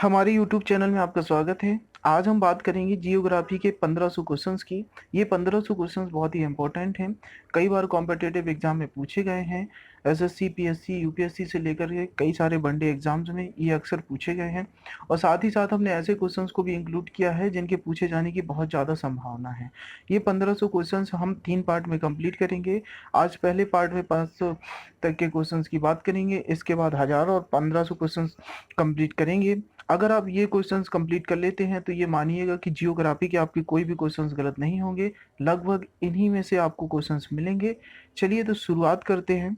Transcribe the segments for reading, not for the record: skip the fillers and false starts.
हमारे YouTube channel में आपका स्वागत है। आज हम बात करेंगे जियोग्राफी के 1500 क्वेश्चंस की। ये 1500 क्वेश्चंस बहुत ही इम्पोर्टेंट हैं। कई बार कॉम्पिटिटिव एग्जाम में पूछे गए हैं। एसएससी, पीएससी, यूपीएससी से लेकर के कई सारे वनडे एग्जाम्स में ये अक्सर पूछे गए हैं। और साथ ही साथ हमने ऐसे क्वेश्चंस को भी इंक्लूड किया है जिनके पूछे जाने की बहुत ज़्यादा संभावना है। ये 1500 क्वेश्चंस हम 3 पार्ट में कंप्लीट करेंगे। आज पहले पार्ट में 500 तक के क्वेश्चंस की बात करेंगे, इसके बाद 1000 और 1500 क्वेश्चंस कंप्लीट करेंगे। अगर आप ये क्वेश्चंस कंप्लीट कर लेते हैं तो ये मानिएगा कि जियोग्राफी के आपके कोई भी क्वेश्चंस गलत नहीं होंगे। लगभग इन्हीं में से आपको क्वेश्चंस मिलेंगे। चलिए तो शुरुआत करते हैं।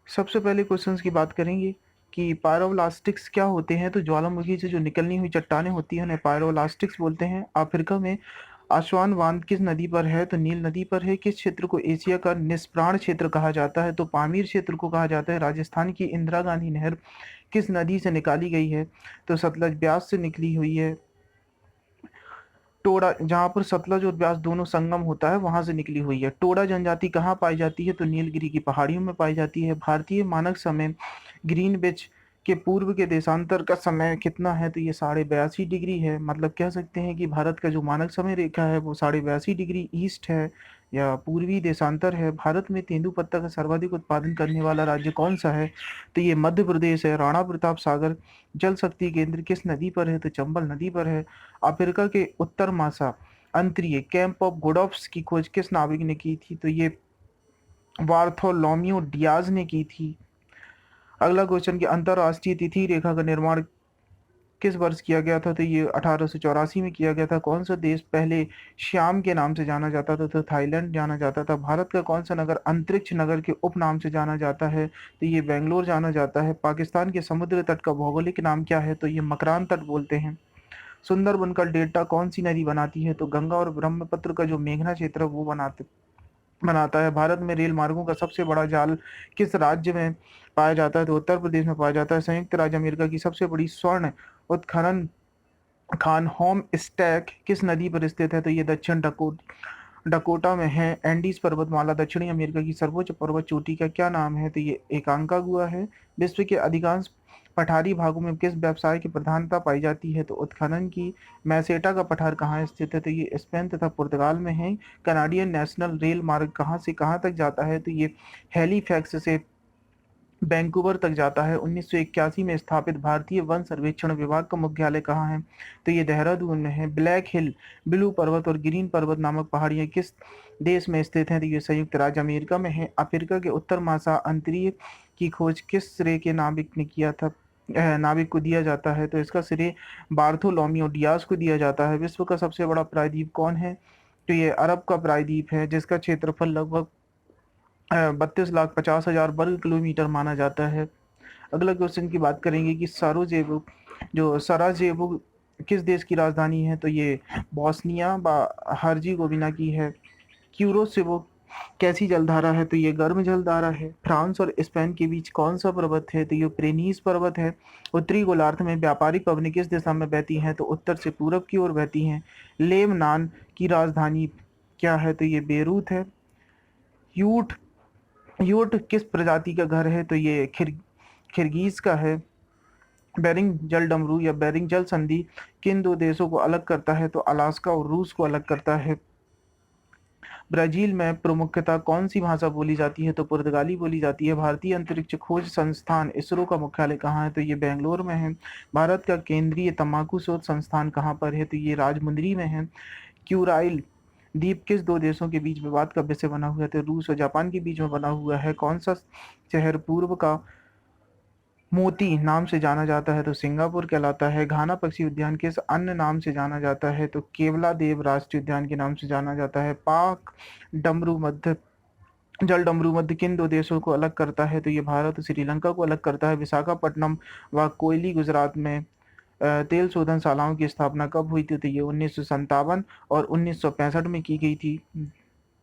सबसे पहले क्वेश्चंस की बात करेंगे कि पायरोब्लास्टिक्स क्या होते हैं। तो ज्वालामुखी से जो निकलनी हुई चट्टानें होती हैं उन्हें पायरोब्लास्टिक्स बोलते हैं। अफ्रीका में आस्वान बांध किस नदी पर है। तो नील नदी पर है। किस क्षेत्र को एशिया का निष्प्राण क्षेत्र कहा जाता है। तो पामीर क्षेत्र को कहा जाता है। राजस्थान की इंदिरा गांधी नहर किस नदी से निकाली गई है। तो सतलज ब्यास से निकली हुई है। टोडा, जहाँ पर सतलज और ब्यास दोनों संगम होता है वहां से निकली हुई है। टोडा जनजाति कहाँ पाई जाती है। तो नीलगिरी की पहाड़ियों में पाई जाती है। भारतीय मानक समय ग्रीनविच के पूर्व के देशांतर का समय कितना है। तो ये 82.5 डिग्री है। मतलब कह सकते हैं कि भारत का जो मानक समय रेखा है वो 82.5 डिग्री ईस्ट है या पूर्वी देशांतर है। भारत में तेंदुपत्ता का सर्वाधिक उत्पादन करने वाला राज्य कौन सा है। तो ये मध्य प्रदेश है। राणा प्रताप सागर जल शक्ति केंद्र किस नदी पर है। तो चंबल नदी पर है। अफ्रीका के उत्तर मासा अंतरीय कैंप ऑफ गुडॉफ्स की खोज किस नाविक ने की थी। तो ये वार्थोलोमियो डियाज ने की थी। अगला क्वेश्चन की अंतरराष्ट्रीय तिथि रेखा का निर्माण किस वर्ष किया गया था। तो ये 1884 में किया गया था। कौन सा देश पहले श्याम के नाम से जाना जाता था। तो थाईलैंड जाना जाता था। भारत का कौन सा नगर अंतरिक्ष नगर के उपनाम से जाना जाता है। तो ये बेंगलोर जाना जाता है। पाकिस्तान के समुद्र तट का भौगोलिक नाम क्या है। तो ये मकरान तट बोलते हैं। सुंदरबन का डेल्टा कौन सी नदी बनाती है। तो गंगा और ब्रह्मपुत्र का जो मेघना क्षेत्र है वो बनाता है। भारत में रेल मार्गों का सबसे बड़ा जाल किस राज्य में पाया जाता है। तो उत्तर प्रदेश में पाया जाता है। संयुक्त राज्य अमेरिका की सबसे बड़ी स्वर्ण उत्खनन खान होम स्टैक किस नदी पर स्थित है। तो ये दक्षिण डकोटा में है। एंडीज पर्वतमाला दक्षिणी अमेरिका की सर्वोच्च पर्वत चोटी का क्या नाम है। तो ये एकांकागुआ है। विश्व के अधिकांश पठारी भागों में किस व्यवसाय की प्रधानता पाई जाती है। तो उत्खनन की। मैसेटा का पठार कहाँ स्थित है। तो ये स्पेन तथा पुर्तगाल में है। कनाडियन नेशनल रेल मार्ग कहाँ से कहाँ तक जाता है। तो ये हैलीफैक्स से वैंकूवर तक जाता है। 1981 में स्थापित भारतीय वन सर्वेक्षण विभाग का मुख्यालय कहाँ है। तो ये देहरादून में है। ब्लैक हिल, ब्लू पर्वत और ग्रीन पर्वत नामक पहाड़ियाँ किस देश में स्थित हैं। तो ये संयुक्त राज्य अमेरिका में है। अफ्रीका के उत्तर महासागर अंतरीय की खोज किस श्रेय के नाविक ने किया था। नाविक को दिया जाता है। तो इसका श्रेय बार्थोलोमियो डियाज को दिया जाता है। विश्व का सबसे बड़ा प्रायद्वीप कौन है। तो ये अरब का प्रायद्वीप है जिसका क्षेत्रफल लगभग 32,50,000 वर्ग किलोमीटर माना जाता है। अगला क्वेश्चन की बात करेंगे कि सराजेवो किस देश की राजधानी है। तो ये बॉस्निया हर्जिगोविना की है। क्यूरोसिवो कैसी जलधारा है। तो ये गर्म जलधारा है। फ्रांस और स्पेन के बीच कौन सा पर्वत है। तो ये प्रेनीस पर्वत है। उत्तरी गोलार्ध में व्यापारिक पवनें किस दिशा में बहती हैं। तो उत्तर से पूरब की ओर बहती हैं। लेबनान की राजधानी क्या है। तो ये बेरूत है। यूट यूट किस प्रजाति का घर है। तो ये खिरगीज का है। बेरिंग जल डमरू या बेरिंग जल संधि किन दो देशों को अलग करता है। तो अलास्का और रूस को अलग करता है। ब्राजील में प्रमुखतः कौन सी भाषा बोली जाती है। तो पुर्तगाली बोली जाती है। भारतीय अंतरिक्ष खोज संस्थान इसरो का मुख्यालय कहाँ है। तो ये बेंगलोर में है। भारत का केंद्रीय तंबाकू शोध संस्थान कहाँ पर है। तो ये राजमुंदरी में है। क्यूराइल द्वीप किस दो देशों के बीच विवाद का विषय बना हुआ है। तो रूस और जापान के बीच में बना हुआ है। कौन सा शहर पूर्व का मोती नाम से जाना जाता है। तो सिंगापुर कहलाता है। घाना पक्षी उद्यान किस अन्य नाम से जाना जाता है। तो केवला देव राष्ट्रीय उद्यान के नाम से जाना जाता है। पाक डमरू मध्य जल डमरू मध्य किन दो देशों को अलग करता है। तो ये भारत और श्रीलंका को अलग करता है। विशाखापट्टनम व कोयली गुजरात में तेल शोधनशालाओं की स्थापना कब हुई थी। तो ये 1957 और 1965 में की गई थी।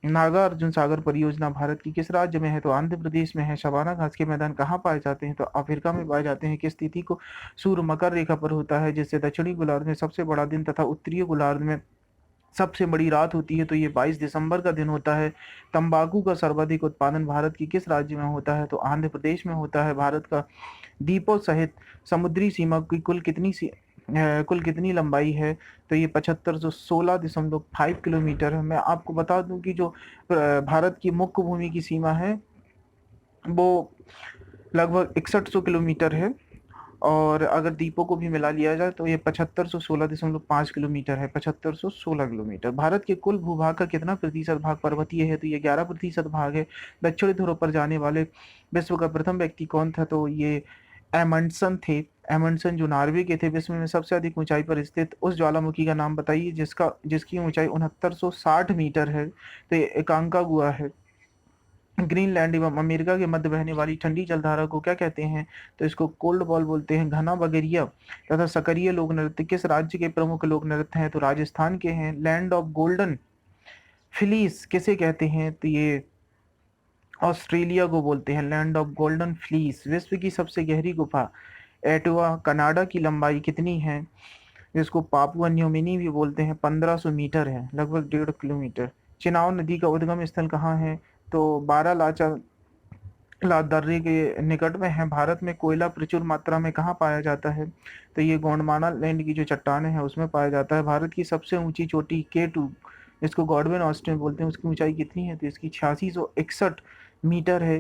नागार्जुन सागर परियोजना भारत की किस राज्य में है। तो आंध्र प्रदेश में है। शबाना घास के मैदान कहाँ पाए जाते हैं। तो अफ्रीका में पाए जाते हैं। किस तिथि को सूर्य मकर रेखा पर होता है जिससे दक्षिणी गोलार्ध में सबसे बड़ा दिन तथा उत्तरी गोलार्ध में सबसे बड़ी रात होती है तो ये 22 दिसंबर का दिन होता है। तंबाकू का सर्वाधिक उत्पादन भारत की किस राज्य में होता है? तो आंध्र प्रदेश में होता है। भारत का द्वीपों सहित समुद्री सीमा की कुल कितनी लंबाई है? तो ये 7516.5 किलोमीटर है। मैं आपको बता दूं कि जो भारत की मुख्य भूमि की सीमा है वो लगभग 6100 किलोमीटर है, और अगर द्वीपों को भी मिला लिया जाए तो ये 7516.5 किलोमीटर है। 7516 किलोमीटर। भारत के कुल भूभाग का कितना प्रतिशत भाग पर्वतीय है? तो ये 11% भाग है। दक्षिण ध्रुव पर जाने वाले विश्व का प्रथम व्यक्ति कौन था? तो ये एमंडसन थे। एमंडसन जो नॉर्वे के थे। विश्व में सबसे अधिक ऊंचाई पर स्थित उस ज्वालामुखी का नाम बताइए जिसकी ऊंचाई 6960 मीटर है। तो ये एकांकागुआ है। ग्रीनलैंड एवं अमेरिका के मध्य बहने वाली ठंडी जलधारा को क्या कहते हैं? तो इसको कोल्ड बॉल बोलते हैं। घना बगेरिया तथा सकरिया लोक नृत्य किस राज्य के प्रमुख लोक नृत्य हैं? तो राजस्थान के हैं। लैंड ऑफ गोल्डन फ्लीस किसे कहते हैं? तो ये ऑस्ट्रेलिया को बोलते हैं लैंड ऑफ गोल्डन फ्लीस। विश्व की सबसे गहरी गुफा एटवा कनाडा की लंबाई कितनी है? जिसको पापुआ न्यूगिनी भी बोलते हैं 1500 मीटर है, लगभग 1.5 किलोमीटर। चिनाव नदी का उद्गम स्थल कहाँ है? तो बारालाचा दर्रे के निकट में है। भारत में कोयला प्रचुर मात्रा में कहाँ पाया जाता है? तो ये गोंडवाना लैंड की जो चट्टानें हैं उसमें पाया जाता है। भारत की सबसे ऊंची चोटी K2 जिसको गॉडविन ऑस्टिन बोलते हैं उसकी ऊंचाई कितनी है? तो इसकी 8661 मीटर है,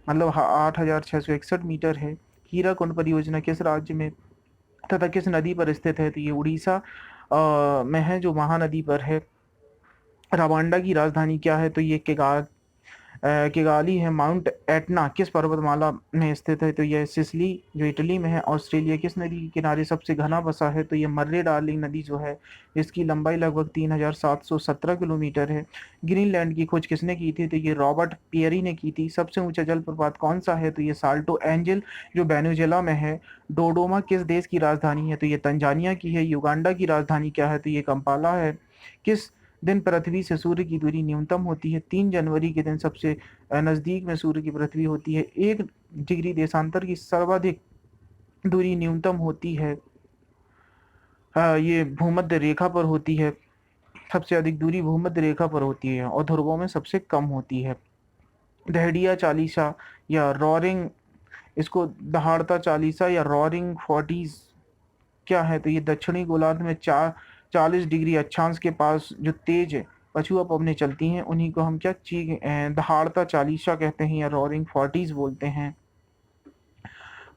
मतलब 8661 मीटर है। हीराकुंड परियोजना किस राज्य में तथा किस नदी पर स्थित है? तो ये उड़ीसा में है, जो महानदी पर है। रवांडा की राजधानी क्या है? तो ये किगाली है। माउंट एटना किस पर्वतमाला में स्थित है? तो यह सिसिली जो इटली में है। ऑस्ट्रेलिया किस नदी के किनारे सबसे घना बसा है? तो ये मर्रे डार्लिंग नदी जो है इसकी लंबाई लगभग 3717 किलोमीटर है। ग्रीनलैंड की खोज किसने की थी? तो ये रॉबर्ट पियरी ने की थी। सबसे ऊंचा जलप्रपात कौन सा है? तो ये साल्टो एंजल जो वेनेजुएला में है। डोडोमा किस देश की राजधानी है? तो ये तंजानिया की है। युगांडा की राजधानी क्या है? तो ये कंपाला है। किस दिन पृथ्वी से सूर्य की दूरी न्यूनतम होती है? 3 जनवरी के दिन सबसे नजदीक में सूर्य की पृथ्वी होती है। 1 डिग्री देशांतर की सर्वाधिक दूरी न्यूनतम होती है, ये भूमध्य रेखा पर होती है। सबसे अधिक दूरी भूमध्य रेखा पर होती है और ध्रुवों में सबसे कम होती है। दहड़िया चालीसा या रॉरिंग, इसको दहाड़ता चालीसा या रॉरिंग फोर्टीज क्या है? तो ये दक्षिणी गोलार्ध में 40 डिग्री अक्षांश के पास जो तेज पछुआ पवनें चलती हैं उन्हीं को हम क्या दहाड़ता चालीसा कहते हैं या रॉरिंग फोर्टीज बोलते हैं।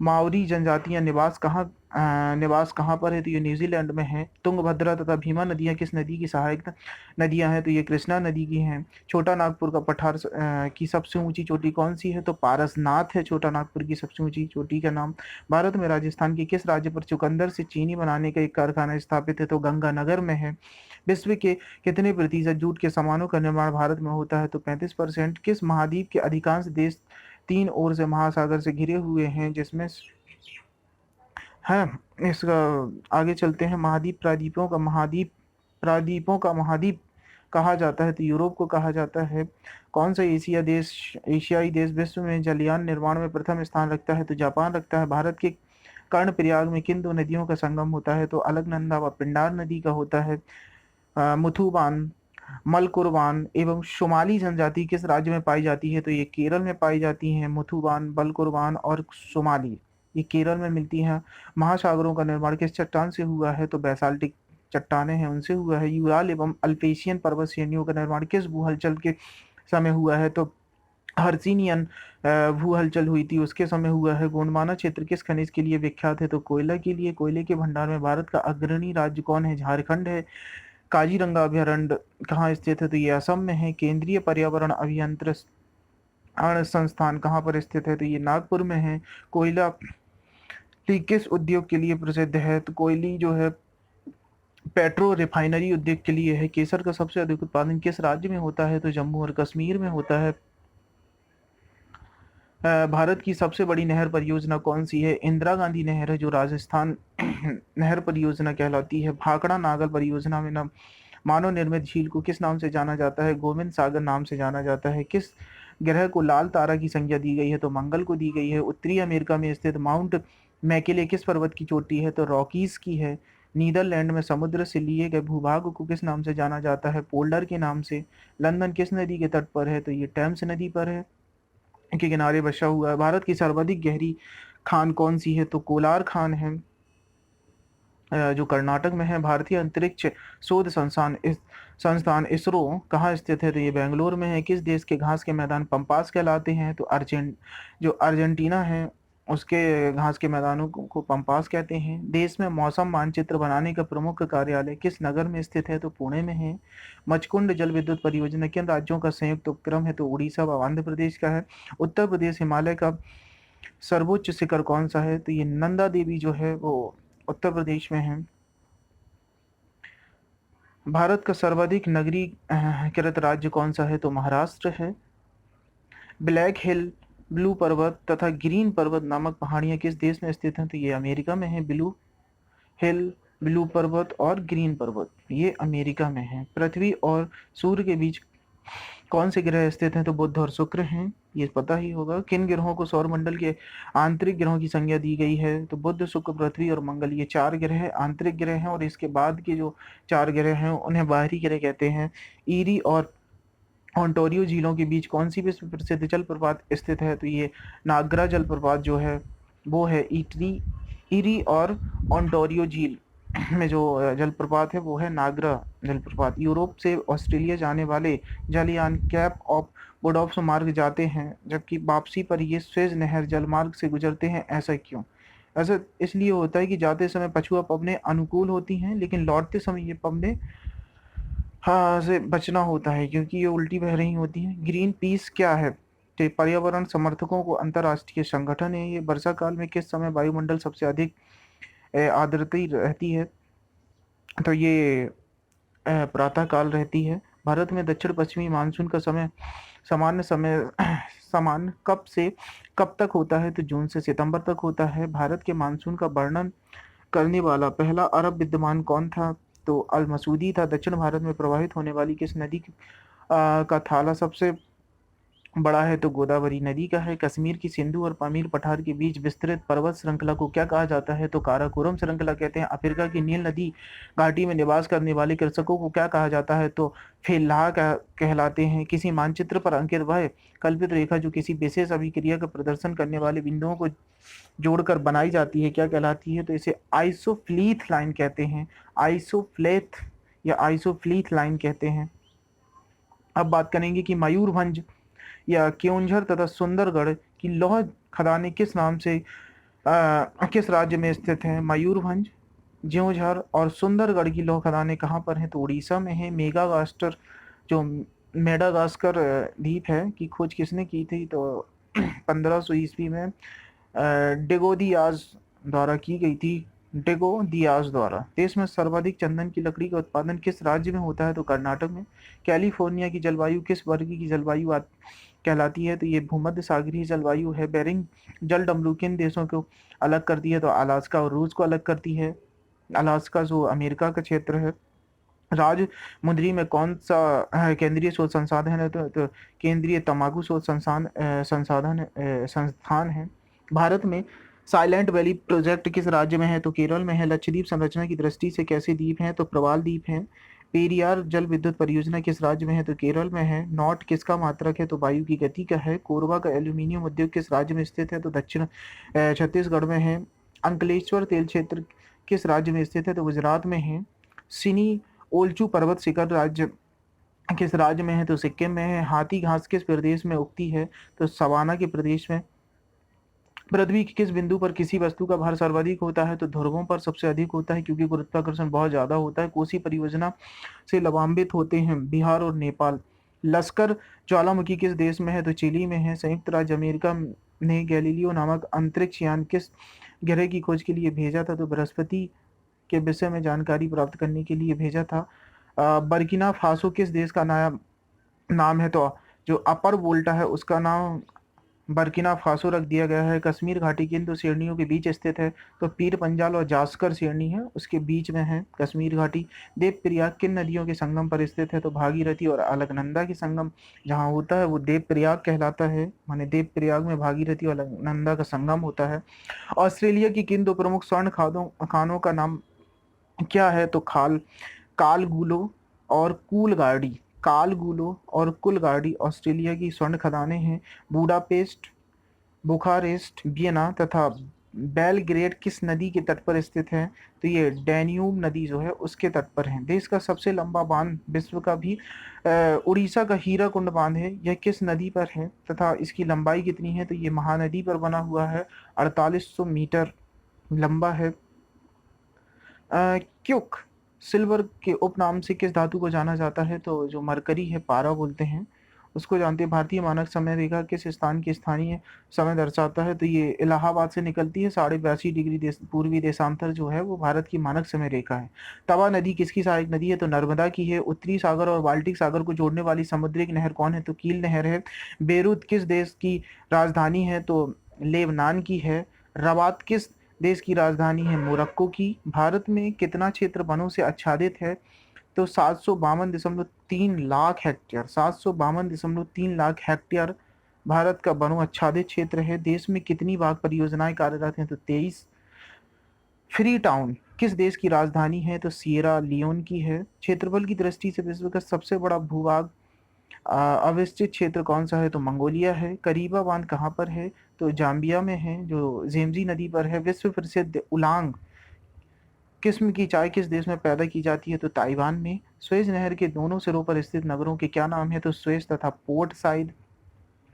माओरी जनजातियां निवास कहाँ पर है? तो ये न्यूजीलैंड में है। तुंगभद्रा तथा भीमा नदियां किस नदी की सहायक नदियां हैं? तो ये कृष्णा नदी की हैं। छोटा नागपुर का पठार की सबसे ऊंची चोटी कौन सी है? तो पारसनाथ है छोटा नागपुर की सबसे ऊंची चोटी का नाम। भारत में राजस्थान के किस राज्य पर चुकंदर से चीनी बनाने का एक कारखाना स्थापित है? तो गंगानगर में है। विश्व के कितने प्रतिशत जूट के सामानों का निर्माण भारत में होता है? तो 35%। किस महाद्वीप के अधिकांश देश तीन ओर से महासागर से घिरे हुए हैं, जिसमें है इसका आगे चलते हैं। प्रायद्वीपों का महाद्वीप कहा जाता है? तो यूरोप को कहा जाता है। कौन सा एशियाई देश विश्व में जलयान निर्माण में प्रथम स्थान रखता है? तो जापान रखता है। भारत के कर्णप्रयाग में किन दो नदियों का संगम होता है? तो अलकनंदा व पिंडार नदी का होता है। मुथुबान, मलकुरबान एवं शुमाली जनजाति किस राज्य में पाई जाती है? तो ये केरल में पाई जाती हैं। मुथुबान, बलकुरबान और शुमाली ये केरल में मिलती हैं। महासागरों का निर्माण किस चट्टान से हुआ है? तो बेसाल्टिक चट्टानें हैं उनसे हुआ है। यूराल एवं अल्पेशियन पर्वत श्रेणियों का निर्माण किस भू हलचल के समय हुआ है? तो हर्सिनियन भू हलचल हुई थी उसके समय हुआ है। गोंडवाना क्षेत्र किस खनिज के लिए विख्यात है? तो कोयला के लिए। कोयले के भंडार में भारत का अग्रणी राज्य कौन है? झारखंड है। काजीरंगा अभयारण्य कहाँ स्थित है? तो ये असम में है। केंद्रीय पर्यावरण अभियंत्रण संस्थान कहाँ पर स्थित है? तो ये नागपुर में है। कोयला किस उद्योग के लिए प्रसिद्ध है? तो कोयली जो है पेट्रो रिफाइनरी उद्योग के लिए है। केसर का सबसे अधिक उत्पादन किस राज्य में होता है? तो जम्मू और कश्मीर में होता है। भारत की सबसे बड़ी नहर परियोजना कौन सी है? इंदिरा गांधी नहर है जो राजस्थान नहर परियोजना कहलाती है। भाखड़ा नागल परियोजना में मानव निर्मित झील को किस नाम से जाना जाता है? गोविंद सागर नाम से जाना जाता है। किस ग्रह को लाल तारा की संज्ञा दी गई है? तो मंगल को दी गई है। उत्तरी अमेरिका में स्थित माउंट मैकिले किस पर्वत की चोटी है? तो रॉकीज की है। नीदरलैंड में समुद्र से लिए गए भूभाग को किस नाम से जाना जाता है? पोल्डर के नाम से। लंदन किस नदी के तट पर है? तो ये टेम्स नदी पर है के किनारे बसा हुआ है। भारत की सर्वाधिक गहरी खान कौन सी है? तो कोलार खान है, जो कर्नाटक में है। भारतीय अंतरिक्ष शोध संस्थान इसरो कहाँ स्थित है? तो ये बेंगलोर में है। किस देश के घास के मैदान पंपास कहलाते हैं? तो जो अर्जेंटीना है उसके घास के मैदानों को पंपास कहते हैं। देश में मौसम मानचित्र बनाने का प्रमुख कार्यालय किस नगर में स्थित है? तो पुणे में है। मचकुंड जल विद्युत परियोजना किन राज्यों का संयुक्त उपक्रम है? तो उड़ीसा व आंध्र प्रदेश का है। उत्तर प्रदेश हिमालय का सर्वोच्च शिखर कौन सा है? तो ये नंदा देवी जो है वो उत्तर प्रदेश में है। भारत का सर्वाधिक नगरीकृत राज्य कौन सा है? तो महाराष्ट्र है। ब्लैक हिल, ब्लू पर्वत तथा ग्रीन पर्वत नामक पहाड़ियां किस देश में स्थित हैं? तो ये अमेरिका में है। ब्लू हिल, ब्लू पर्वत और ग्रीन पर्वत ये अमेरिका में है। पृथ्वी और सूर्य के बीच कौन से ग्रह स्थित हैं? तो बुध और शुक्र हैं, ये पता ही होगा। किन ग्रहों को सौर मंडल के आंतरिक ग्रहों की संज्ञा दी गई है? तो बुध, शुक्र, पृथ्वी और मंगल ये 4 ग्रह आंतरिक ग्रह हैं, और इसके बाद के जो 4 ग्रह हैं उन्हें बाहरी ग्रह कहते हैं। ईरी और ओंटारियो झीलों के बीच कौन सी विश्व प्रसिद्ध जलप्रपात स्थित है? तो ये नागरा जलप्रपात जो है वो है ईरी और ओंटारियो झील में जो जलप्रपात है वो है नागरा जलप्रपात। यूरोप से ऑस्ट्रेलिया जाने वाले जलयान कैप ऑफ गुड ऑफ मार्ग जाते हैं, जबकि वापसी पर ये स्वेज नहर जलमार्ग से गुजरते हैं, ऐसा क्यों? ऐसा इसलिए होता है कि जाते समय पछुआ पवनें अनुकूल होती हैं, लेकिन लौटते समय ये पवनें हाँ से बचना होता है क्योंकि ये उल्टी बह रही होती हैं। ग्रीन पीस क्या है? तो पर्यावरण समर्थकों को अंतर्राष्ट्रीय संगठन है। ये वर्षा काल में किस समय वायुमंडल सबसे अधिक आर्द्रता रहती है? तो ये प्रातः काल रहती है। भारत में दक्षिण पश्चिमी मानसून का समय समान कब से कब तक होता है? तो जून से सितंबर तक होता है। भारत के मानसून का वर्णन करने वाला पहला अरब विद्वान कौन था? तो अल मसूदी था। दक्षिण भारत में प्रवाहित होने वाली किस नदी का थाला सबसे बड़ा है? तो गोदावरी नदी का है। कश्मीर की सिंधु और पामीर पठार के बीच विस्तृत पर्वत श्रृंखला को क्या कहा जाता है? तो काराकोरम श्रृंखला कहते हैं। अफ्रीका की नील नदी घाटी में निवास करने वाले कृषकों को क्या कहा जाता है? तो फेल्लाह कहलाते हैं। किसी मानचित्र पर अंकित वह कल्पित रेखा जो किसी विशेष अभिक्रिया का प्रदर्शन करने वाले बिंदुओं को जोड़कर बनाई जाती है क्या कहलाती है? तो इसे आइसोफ्लीथ लाइन कहते हैं। आइसोफ्लेथ या आइसोफ्लीथ लाइन कहते हैं। अब बात करेंगे कि मयूरभंज या क्योंझर तथा सुंदरगढ़ की लौह खदानें किस नाम से किस राज्य में स्थित हैं? मयूरभंज, ज्योंझर और सुंदरगढ़ की लौह खदानें कहाँ पर हैं? तो उड़ीसा में है। मेगागास्टर जो मेडागास्कर द्वीप है की खोज किसने की थी? तो 1500 ईस्वी में डेगो दियाज द्वारा की गई थी। डेगो दियाज द्वारा। देश में सर्वाधिक चंदन की लकड़ी का उत्पादन किस राज्य में होता है? तो कर्नाटक में। कैलिफोर्निया की जलवायु किस वर्ग की जलवायु कहलाती है? तो ये भूमध्य सागरीय जलवायु है। बेरिंग जल डमरू किन देशों को अलग करती है? तो अलास्का और रूस को अलग करती है। अलास्का जो अमेरिका का क्षेत्र है। राजमुंद्री में कौन सा केंद्रीय शोध संसाधन है? तो केंद्रीय तंबाकू शोध संस्थान है। भारत में साइलेंट वैली प्रोजेक्ट किस राज्य में है? तो केरल में है। लक्षद्वीप संरचना की दृष्टि से कैसे द्वीप हैं? तो प्रवाल द्वीप हैं। पेरियार जल विद्युत परियोजना किस राज्य में है? तो केरल में है। नॉट किसका मात्रक है? तो वायु की गति का है। कोरबा का एल्यूमिनियम उद्योग किस राज्य में स्थित है? तो दक्षिण छत्तीसगढ़ में है। अंकलेश्वर तेल क्षेत्र किस राज्य में स्थित है? तो गुजरात में है। सिनी ओलचू पर्वत शिखर राज्य किस राज्य में है? तो सिक्किम में है। हाथी घास किस प्रदेश में उगती है? तो सवाना के प्रदेश में। पृथ्वी के किस बिंदु पर किसी वस्तु का भार सर्वाधिक होता है? तो ध्रुवों पर सबसे अधिक होता है क्योंकि गुरुत्वाकर्षण बहुत ज्यादा होता है। कोसी परियोजना से लाभान्वित होते हैं बिहार और नेपाल। लश्कर ज्वालामुखी किस देश में है? तो चिली में है। संयुक्त राज्य अमेरिका ने गैलीलियो नामक अंतरिक्ष यान किस ग्रह की खोज के लिए भेजा था? तो बृहस्पति के विषय में जानकारी प्राप्त करने के लिए भेजा था। बर्किना फासो किस देश का नया नाम है? तो जो अपर वोल्टा है उसका नाम बर्किना फासो रख दिया गया है। कश्मीर घाटी किन दो श्रेणियों के बीच स्थित है? तो पीर पंजाल और जास्कर श्रेणी है उसके बीच में है कश्मीर घाटी। देवप्रयाग किन नदियों के संगम पर स्थित है? तो भागीरथी और अलकनंदा के संगम जहाँ होता है वो देवप्रयाग कहलाता है। माने देवप्रयाग में भागीरथी और अलकनंदा का संगम होता है। ऑस्ट्रेलिया की किन दो प्रमुख स्वर्ण खानों का नाम क्या है तो कालगुलो और कूलगार्डी। कालगुलो और कुलगार्डी ऑस्ट्रेलिया की स्वर्ण खदानें हैं। बूडापेस्ट, बुखारेस्ट, वियना तथा बेलग्रेड किस नदी के तट पर स्थित है? तो ये डैन्यूब नदी जो है उसके तट पर है। देश का सबसे लंबा बांध विश्व का भी उड़ीसा का हीराकुंड बांध है। यह किस नदी पर है तथा इसकी लंबाई कितनी है? तो ये महानदी पर बना हुआ है, 4800 मीटर लंबा है। क्युक सिल्वर के उपनाम से किस धातु को जाना जाता है? तो जो मरकरी है, पारा बोलते हैं उसको जानते हैं। भारतीय मानक समय रेखा किस स्थान की स्थानीय समय दर्शाता है? तो ये इलाहाबाद से निकलती है। 82.5 डिग्री पूर्वी देशांतर जो है वो भारत की मानक समय रेखा है। तवा नदी किसकी सहायक नदी है? तो नर्मदा की है। उत्तरी सागर और बाल्टिक सागर को जोड़ने वाली समुद्री नहर कौन है? तो कील नहर है। बेरूत किस देश की राजधानी है? तो लेबनान की है। रबात किस देश की राजधानी है? मोरक्को की। भारत में कितना क्षेत्र वनों से आच्छादित है? तो 752.3 लाख हेक्टेयर। 752.3 लाख हेक्टेयर भारत का वनों आच्छादित क्षेत्र है। देश में कितनी बाघ परियोजनाएं कार्यरत हैं? तो 23। फ्री टाउन किस देश की राजधानी है? तो सिएरा लियोन की है। क्षेत्रफल की दृष्टि से विश्व का सबसे बड़ा भूभाग अविस्तृत क्षेत्र कौन सा है? तो मंगोलिया है। करीबा बांध कहाँ पर है? तो जाम्बिया में है, जो जेमजी नदी पर है। विश्व प्रसिद्ध उलांग किस्म की चाय किस देश में पैदा की जाती है? तो ताइवान में। सुएज नहर के दोनों सिरों पर स्थित नगरों के क्या नाम है? तो सुएज तथा पोर्ट साइड।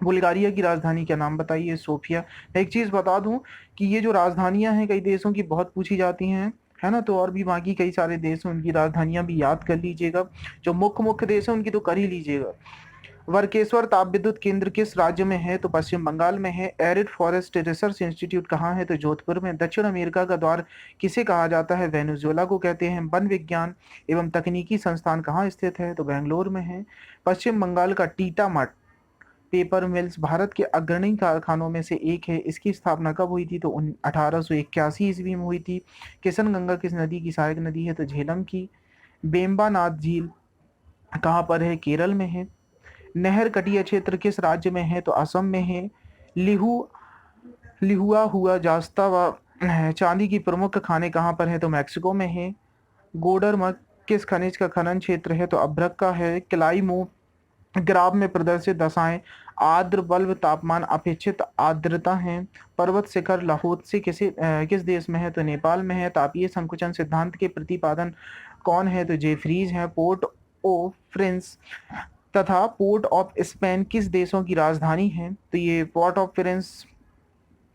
बुल्गारिया की राजधानी क्या नाम बताइए? सोफिया। एक चीज बता दूं कि ये जो राजधानियां हैं कई देशों की बहुत पूछी जाती हैं, है ना। तो और भी बाकी कई सारे देश हैं उनकी राजधानियां भी याद कर लीजिएगा। जो मुख्य मुख्य देश हैं उनकी तो कर ही लीजिएगा। वर्केश्वर ताप विद्युत केंद्र किस राज्य में है? तो पश्चिम बंगाल में है। एरिड फॉरेस्ट रिसर्च इंस्टीट्यूट कहाँ है? तो जोधपुर में। दक्षिण अमेरिका का द्वार किसे कहा जाता है? वेनेजुएला को कहते हैं। वन विज्ञान एवं तकनीकी संस्थान कहाँ स्थित है? तो बेंगलोर में है। पश्चिम बंगाल का टीटामठ पेपर मिल्स भारत के अग्रणी कारखानों में से एक है। इसकी स्थापना कब हुई थी? तो 1881 ईस्वी में हुई थी। किशन गंगा किस नदी की सहायक नदी है? तो झेलम की। बेम्बानाथ झील कहाँ पर है? केरल में है। नहर तटीय क्षेत्र किस राज्य में है? तो असम में है। लिहू लिहुआ हुआ जास्ता व चांदी की प्रमुख खाने कहाँ पर है? तो मैक्सिको में है। गोडरमक किस खनिज का खनन क्षेत्र है? तो अभ्रक का है। क्लाइमो ग्राफ में प्रदर्शित दशाएं आर्द्र बल्ब तापमान अपेक्षित आर्द्रता है। पर्वत शिखर लाहौत्से किस देश में है? तो नेपाल में है। तापीय संकुचन सिद्धांत के प्रतिपादन कौन है? तो जेफ्रीज है। पोर्ट ओ प्रिंस तथा पोर्ट ऑफ स्पेन किस देशों की राजधानी है? तो ये पोर्ट ऑफ प्रिंस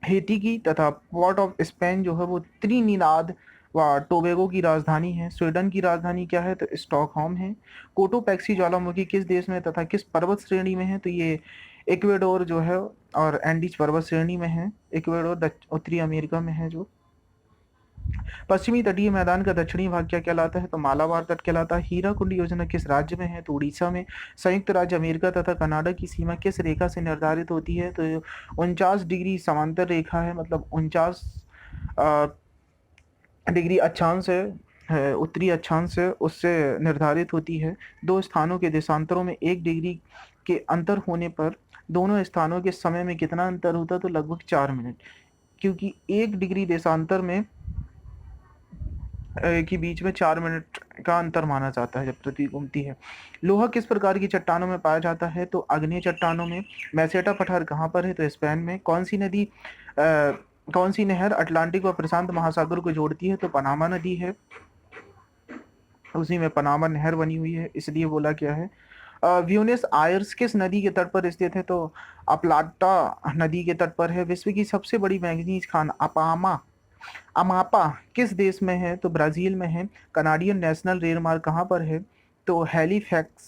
हेटी की तथा पोर्ट ऑफ स्पेन जो है वो त्रिनिदाद व टोबैगो की राजधानी है। स्वीडन की राजधानी क्या है? तो स्टॉकहोम है। कोटोपैक्सी ज्वालामुखी किस देश में तथा किस पर्वत श्रेणी में है? तो ये इक्वेडोर जो है और एंडीज पर्वत श्रेणी में है। इक्वेडोर उत्तरी अमेरिका में है। जो पश्चिमी तटीय मैदान का दक्षिणी भाग क्या कहलाता है? तो मालाबार तट कहलाता है। हीराकुंड योजना किस राज्य में है? तो उड़ीसा में। संयुक्त राज्य अमेरिका तथा कनाडा की सीमा किस रेखा से निर्धारित होती है? तो 49 डिग्री समांतर रेखा है, मतलब 49 डिग्री अक्षांश है, उत्तरी अक्षांश है, उससे निर्धारित होती है। दो स्थानों के देशांतरों में 1 डिग्री के अंतर होने पर दोनों स्थानों के समय में कितना अंतर होता है? तो लगभग 4 मिनट, क्योंकि 1 डिग्री देशांतर में के बीच में 4 मिनट का अंतर माना जाता है जब पृथ्वी घूमती है। लोहा किस प्रकार की चट्टानों में पाया जाता है? तो आग्नेय चट्टानों में। मैसेटा पठार कहाँ पर है? तो स्पेन में। कौन सी नहर अटलांटिक व प्रशांत महासागर को जोड़ती है? तो पनामा नदी है। उसी में पनामा नहर बनी हुई है, इसलिए बोला क्या है। व्यूनेस आयर्स किस नदी के तट पर स्थित है? तो अप्लाटा नदी के तट पर है। विश्व की सबसे बड़ी मैंगनीज खान अमापा किस देश में है? तो ब्राजील में है। कनाडियन नेशनल रेलमार्ग कहाँ पर है? तो हैलीफैक्स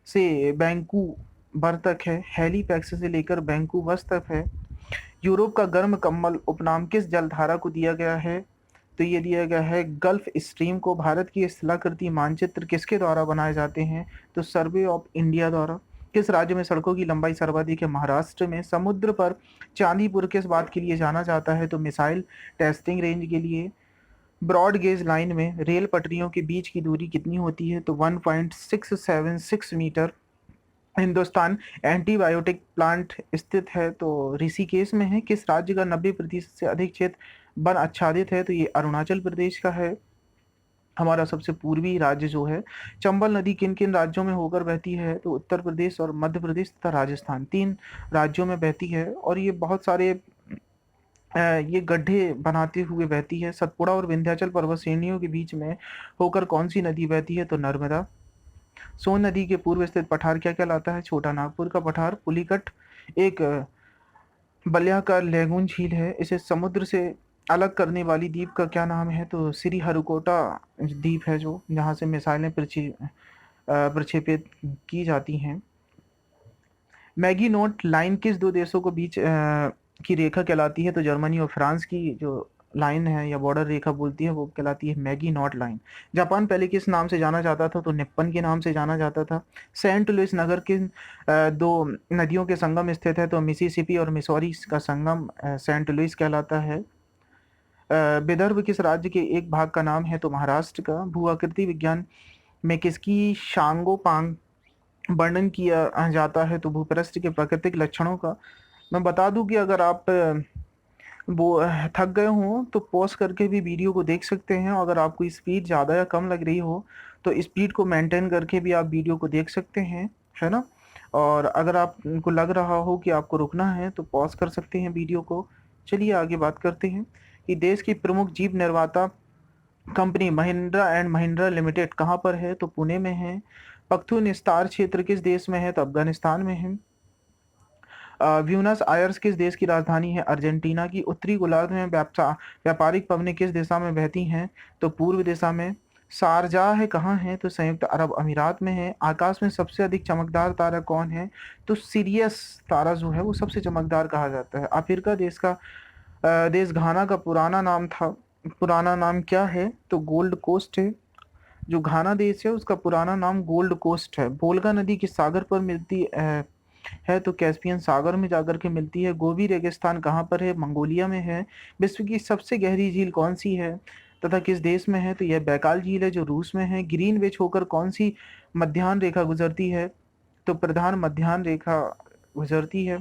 से वैंकूवर तक है। हैलीफैक्स से लेकर वैंकूवर तक है। यूरोप का गर्म कम्बल उपनाम किस जलधारा को दिया गया है? तो ये दिया गया है गल्फ स्ट्रीम को। भारत की स्थलाकृति मानचित्र किसके द्वारा बनाए जाते हैं? तो सर्वे ऑफ इंडिया द्वारा। किस राज्य में सड़कों की लंबाई सर्वाधिक है? महाराष्ट्र में। समुद्र पर चांदीपुर किस बात के लिए जाना जाता है? तो मिसाइल टेस्टिंग रेंज के लिए। ब्रॉड गेज लाइन में रेल पटरियों के बीच की दूरी कितनी होती है? तो 1.676 मीटर। हिंदुस्तान एंटीबायोटिक प्लांट स्थित है तो ऋषिकेश में है। किस राज्य का 90% से अधिक क्षेत्र वन आच्छादित है? तो ये अरुणाचल प्रदेश का है। हमारा सबसे पूर्वी राज्य जो है, चंबल नदी किन किन राज्यों में होकर बहती है? तो उत्तर प्रदेश और मध्य प्रदेश तथा राजस्थान, तीन राज्यों में बहती है। और ये बहुत सारे ये गड्ढे बनाते हुए बहती है। सतपुड़ा और विंध्याचल पर्वत श्रेणियों के बीच में होकर कौन सी नदी बहती है? तो नर्मदा। सोन नदी के पूर्व स्थित पठार क्या कहलाता है? छोटा नागपुर का पठार। पुलिकट एक वलयाकार लैगून झील है। इसे समुद्र से अलग करने वाली द्वीप का क्या नाम है? तो श्रीहरिकोटा द्वीप है, जो जहाँ से मिसाइलें प्रक्षेपित की जाती हैं। मैगी नोट लाइन किस दो देशों को बीच की रेखा कहलाती है? तो जर्मनी और फ्रांस की जो लाइन है या बॉर्डर रेखा बोलती है वो कहलाती है मैगी नॉट लाइन। जापान पहले किस नाम से जाना जाता था? तो निप्पन के नाम से जाना जाता था। सेंट लुइस नगर किन दो नदियों के संगम स्थित है? तो मिसिसिपी और मिसौरी का संगम सेंट लुइस कहलाता है। विदर्भ किस राज्य के एक भाग का नाम है? तो महाराष्ट्र का। भू आकृति विज्ञान में किसकी शांगोपांग वर्णन किया जाता है? तो भूपृष्ठ के प्राकृतिक लक्षणों का। मैं बता दूं कि अगर आप वो थक गए हों तो पॉज करके भी वीडियो को देख सकते हैं, और अगर आपको स्पीड ज़्यादा या कम लग रही हो तो स्पीड को मेंटेन करके भी आप वीडियो को देख सकते हैं, है ना। और अगर आपको लग रहा हो कि आपको रुकना है तो पॉज कर सकते हैं वीडियो को। चलिए आगे बात करते हैं कि देश की प्रमुख जीप निर्माता company Mahindra and Mahindra limited कहाँ पर है? तो पुणे में है। पख्तून स्टार क्षेत्र किस देश में है? तो अफगानिस्तान में है। ब्यूनस आयर्स किस देश की राजधानी है? अर्जेंटीना की। उत्तरी गोलार्ध में व्यापारिक पवनें किस दिशा में बहती हैं? तो पूर्व दिशा में। शारजाह है कहाँ है? तो संयुक्त अरब अमीरात में है। आकाश में सबसे अधिक चमकदार तारा कौन है? तो सीरियस तारा जो है वो सबसे चमकदार कहा जाता है। अफ्रीका देश का देश घाना का पुराना नाम क्या है? तो गोल्ड कोस्ट है। जो घाना देश है उसका पुराना नाम गोल्ड कोस्ट है। वोल्गा नदी किस सागर पर मिलती है? तो कैस्पियन सागर में जाकर के मिलती है। गोबी रेगिस्तान कहाँ पर है? मंगोलिया में है। विश्व की सबसे गहरी झील कौन सी है तथा किस देश में है? तो यह बैकाल झील है जो रूस में है। ग्रीनविच होकर कौन सी मध्याह्न रेखा गुजरती है? तो प्रधान मध्याह्न रेखा गुजरती है,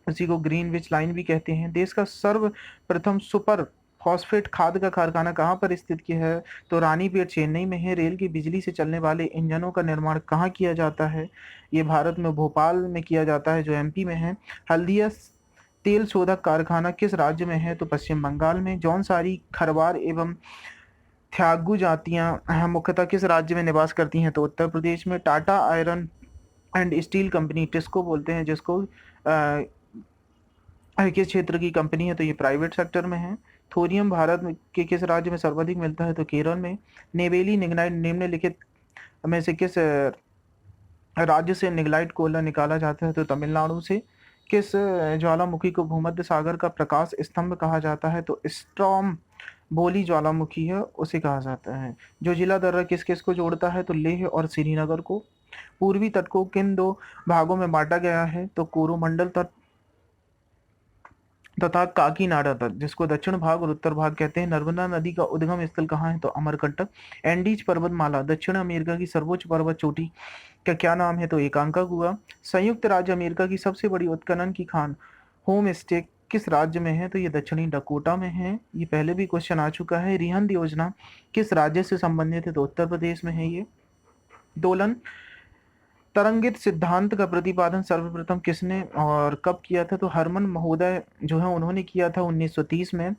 उसी को ग्रीनविच लाइन भी कहते हैं। देश का सर्वप्रथम सुपर फॉस्फेट खाद का कारखाना कहाँ पर स्थित किया है? तो रानीपेट चेन्नई में है। रेल की बिजली से चलने वाले इंजनों का निर्माण कहाँ किया जाता है? ये भारत में भोपाल में किया जाता है, जो एमपी में है। हल्दिया तेल शोधक कारखाना किस राज्य में है? तो पश्चिम बंगाल में। जौनसारी, खरवार एवं थ्यागू जातियां मुख्यतः किस राज्य में निवास करती हैं? तो उत्तर प्रदेश में। Tata iron and steel company TISCO बोलते हैं जिसको, किस क्षेत्र की कंपनी है? तो ये प्राइवेट सेक्टर में है। थोरियम भारत के किस राज्य में सर्वाधिक मिलता है? तो केरल में। नेवेली निग्नाइट निम्नलिखित में से किस राज्य से निग्लाइट कोयला निकाला जाता है? तो तमिलनाडु से। किस ज्वालामुखी को भूमध्य सागर का प्रकाश स्तंभ कहा जाता है? तो स्ट्रॉम बोली ज्वालामुखी है उसे कहा जाता है। जो जिला दर्रा किस किस को जोड़ता है? तो लेह और श्रीनगर को। पूर्वी तट को किन दो भागों में बांटा गया है? तो कोरोमंडल तट तथा काकीनाडा तट, जिसको दक्षिण भाग और उत्तर भाग कहते हैं। नर्मदा नदी का उद्गम स्थल कहाँ है? तो अमरकंटक। एंडीज पर्वतमाला दक्षिण अमेरिका की सर्वोच्च पर्वत चोटी का क्या नाम है? तो एकांका गुहा। संयुक्त राज्य अमेरिका की सबसे बड़ी उत्खनन की खान होम स्टे किस राज्य में है? तो ये दक्षिणी डकोटा में है। ये पहले भी क्वेश्चन आ चुका है। रिहंद योजना किस राज्य से संबंधित है? तो उत्तर प्रदेश में है ये। दोलन तरंगित सिद्धांत का प्रतिपादन सर्वप्रथम किसने और कब किया था? तो हरमन महोदय जो है उन्होंने किया था 1930 में।